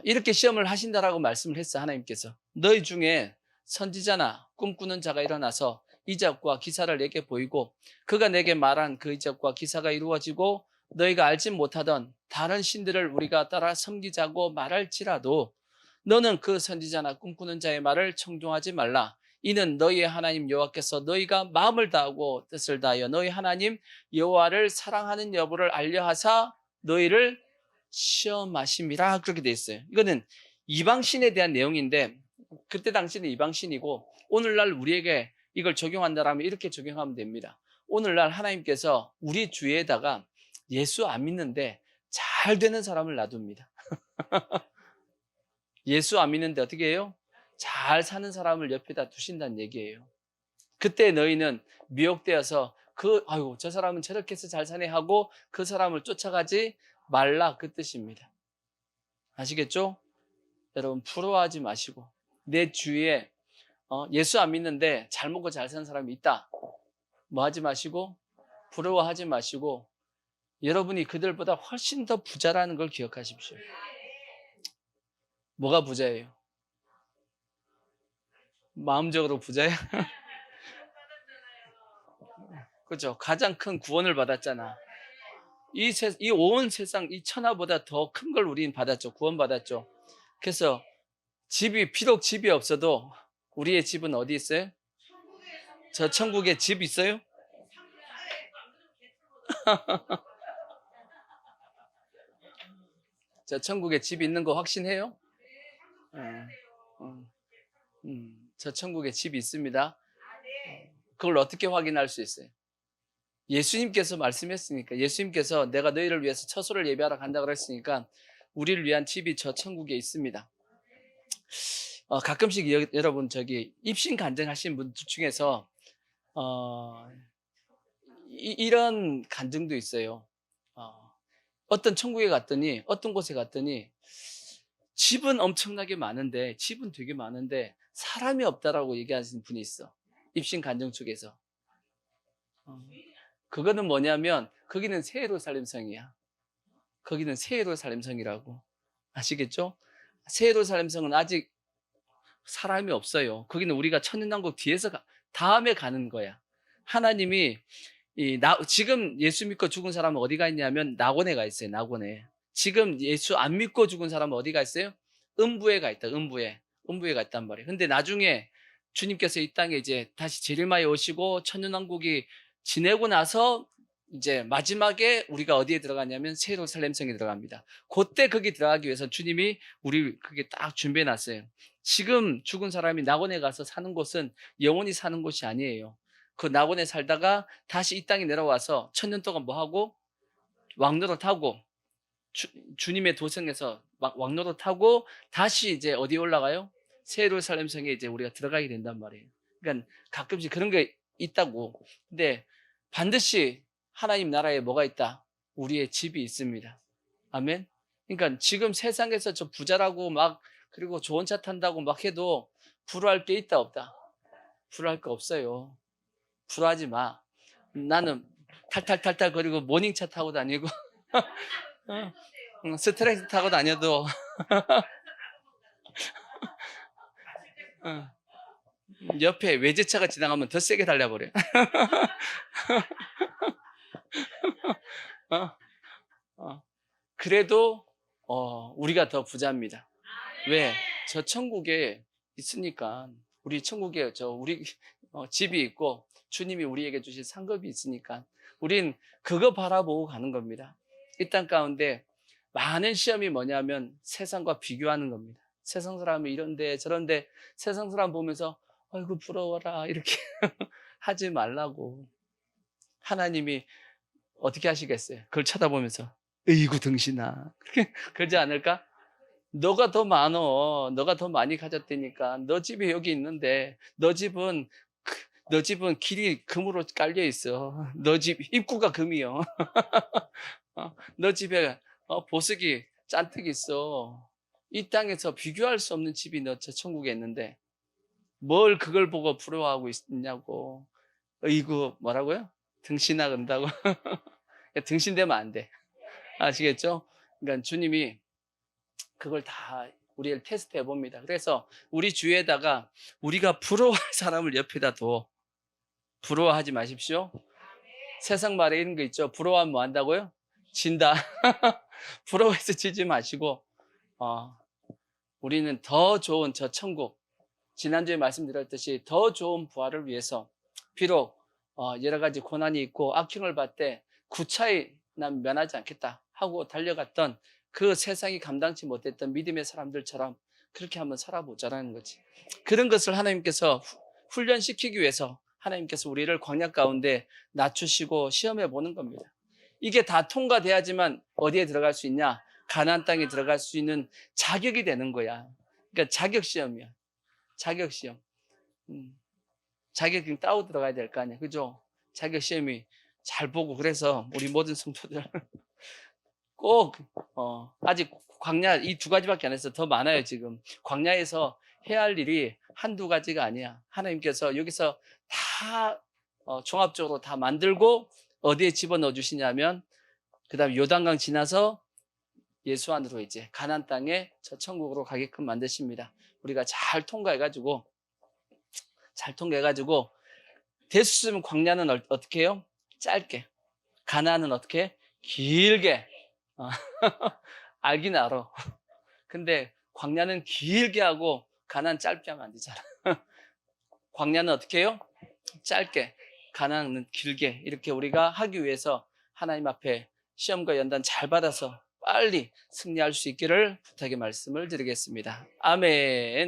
이렇게 시험을 하신다라고 말씀을 했어. 하나님께서 너희 중에 선지자나 꿈꾸는 자가 일어나서 이적과 기사를 내게 보이고 그가 내게 말한 그 이적과 기사가 이루어지고 너희가 알지 못하던 다른 신들을 우리가 따라 섬기자고 말할지라도 너는 그 선지자나 꿈꾸는 자의 말을 청종하지 말라. 이는 너희의 하나님 여호와께서 너희가 마음을 다하고 뜻을 다하여 너희 하나님 여호와를 사랑하는 여부를 알려하사 너희를 시험하심이라, 그렇게 돼 있어요. 이거는 이방신에 대한 내용인데 그때 당시는 이방신이고 오늘날 우리에게 이걸 적용한다라면 이렇게 적용하면 됩니다. 오늘날 하나님께서 우리 주위에다가 예수 안 믿는데 잘 되는 사람을 놔둡니다. 예수 안 믿는데 어떻게 해요? 잘 사는 사람을 옆에다 두신다는 얘기예요. 그때 너희는 미혹되어서 아유, 저 사람은 저렇게 해서 잘 사네 하고 그 사람을 쫓아가지 말라, 그 뜻입니다. 아시겠죠? 여러분, 부러워하지 마시고 내 주위에 예수 안 믿는데 잘 먹고 잘 사는 사람이 있다, 뭐 하지 마시고 부러워하지 마시고 여러분이 그들보다 훨씬 더 부자라는 걸 기억하십시오. 뭐가 부자예요? 마음적으로 부자야? 그렇죠. 가장 큰 구원을 받았잖아. 이 온 세상, 이 천하보다 더 큰 걸 우리는 받았죠. 구원받았죠. 그래서 비록 집이 없어도 우리의 집은 어디 있어요? 저 천국에 집 있어요? 저 천국에 집 있는 거 확신해요? 저 천국에 집이 있습니다. 그걸 어떻게 확인할 수 있어요? 예수님께서 말씀했으니까. 예수님께서 내가 너희를 위해서 처소를 예비하러 간다고 그랬으니까 우리를 위한 집이 저 천국에 있습니다. 가끔씩 여러분 입신 간증하신 분들 중에서 이런 간증도 있어요. 어떤 천국에 갔더니, 어떤 곳에 갔더니 집은 엄청나게 많은데, 집은 되게 많은데 사람이 없다라고 얘기하시는 분이 있어. 입신 간증 쪽에서. 그거는 뭐냐면 거기는 새 예루살렘 성이야. 거기는 새 예루살렘 성이라고. 아시겠죠? 새 예루살렘 성은 아직 사람이 없어요. 거기는 우리가 천년왕국 뒤에서 다음에 가는 거야. 하나님이 지금 예수 믿고 죽은 사람은 어디가 있냐면 낙원에 가 있어요. 낙원에. 지금 예수 안 믿고 죽은 사람은 어디가 있어요? 음부에 가 있다. 음부에 가 있단 말이에요. 근데 나중에 주님께서 이 땅에 이제 다시 재림하여 오시고 천년왕국이 지내고 나서 이제 마지막에 우리가 어디에 들어가냐면 새 예루살렘 성에 들어갑니다. 그때 거기 들어가기 위해서 주님이 우리 그게 딱 준비해 놨어요. 지금 죽은 사람이 낙원에 가서 사는 곳은 영원히 사는 곳이 아니에요. 그 낙원에 살다가 다시 이 땅에 내려와서 천년 동안 뭐 하고 왕노릇 하고 주님의 도성에서 왕노릇 하고 다시 이제 어디에 올라가요? 새 예루살렘 성에 이제 우리가 들어가게 된단 말이에요. 그러니까 가끔씩 그런 게 있다고. 근데 반드시 하나님 나라에 뭐가 있다? 우리의 집이 있습니다. 아멘. 그러니까 지금 세상에서 저 부자라고 그리고 좋은 차 탄다고 막 해도 부러워할 게 있다 없다? 부러워할 거 없어요. 부러워하지 마. 나는 탈탈탈탈 그리고 모닝차 타고 다니고 스트레스 타고 다녀도 옆에 외제차가 지나가면 더 세게 달려버려. 그래도 우리가 더 부자입니다. 왜? 저 천국에 있으니까. 우리 천국에 우리 집이 있고 주님이 우리에게 주신 상급이 있으니까 우린 그거 바라보고 가는 겁니다. 이 땅 가운데 많은 시험이 뭐냐면 세상과 비교하는 겁니다. 세상 사람이 이런데 저런데 세상 사람 보면서 아이고 부러워라 이렇게 하지 말라고. 하나님이 어떻게 하시겠어요? 그걸 쳐다보면서 으이구 등신아 그러지 않을까? 너가 더 많어. 너가 더 많이 가졌다니까. 너 집이 여기 있는데 너 집은 길이 금으로 깔려 있어. 너 집 입구가 금이요. 너 집에 보석이 잔뜩 있어. 이 땅에서 비교할 수 없는 집이 너 저 천국에 있는데 뭘 그걸 보고 부러워하고 있냐고. 이거 뭐라고요? 등신나간다고. 등신되면 안 돼. 아시겠죠? 그러니까 주님이 그걸 다 우리를 테스트해 봅니다. 그래서 우리 주위에다가 우리가 부러워할 사람을 옆에다 둬. 부러워하지 마십시오. 세상 말에 이런 거 있죠. 부러워하면 뭐 한다고요? 진다. 부러워해서 지지 마시고 우리는 더 좋은 저 천국, 지난주에 말씀드렸듯이 더 좋은 부활을 위해서 비록 여러 가지 고난이 있고 악행을 받되 구차히 난 면하지 않겠다 하고 달려갔던 그 세상이 감당치 못했던 믿음의 사람들처럼 그렇게 한번 살아보자라는 거지. 그런 것을 하나님께서 훈련시키기 위해서 하나님께서 우리를 광야 가운데 낮추시고 시험해 보는 겁니다. 이게 다 통과돼야지만 어디에 들어갈 수 있냐? 가나안 땅에 들어갈 수 있는 자격이 되는 거야. 그러니까 자격 시험이야. 자격 시험. 자격증 따고 들어가야 될 거 아니야. 그죠? 자격 시험이 잘 보고 그래서 우리 모든 성도들 꼭 아직 광야 이 두 가지밖에 안 했어. 더 많아요, 지금. 광야에서 해야 할 일이 한두 가지가 아니야. 하나님께서 여기서 다 종합적으로 다 만들고 어디에 집어넣어 주시냐면 그다음 요단강 지나서 예수 안으로 이제 가나안 땅에 저 천국으로 가게끔 만드십니다. 우리가 잘 통과해가지고 대수스면 광야는 어떻게 해요? 짧게. 가나안은 어떻게 해? 길게. 알긴 알아. 근데 광야는 길게 하고 가나안 짧게 하면 안 되잖아. 광야는 어떻게 해요? 짧게. 가나안은 길게. 이렇게 우리가 하기 위해서 하나님 앞에 시험과 연단 잘 받아서 빨리 승리할 수 있기를 부탁의 말씀을 드리겠습니다. 아멘.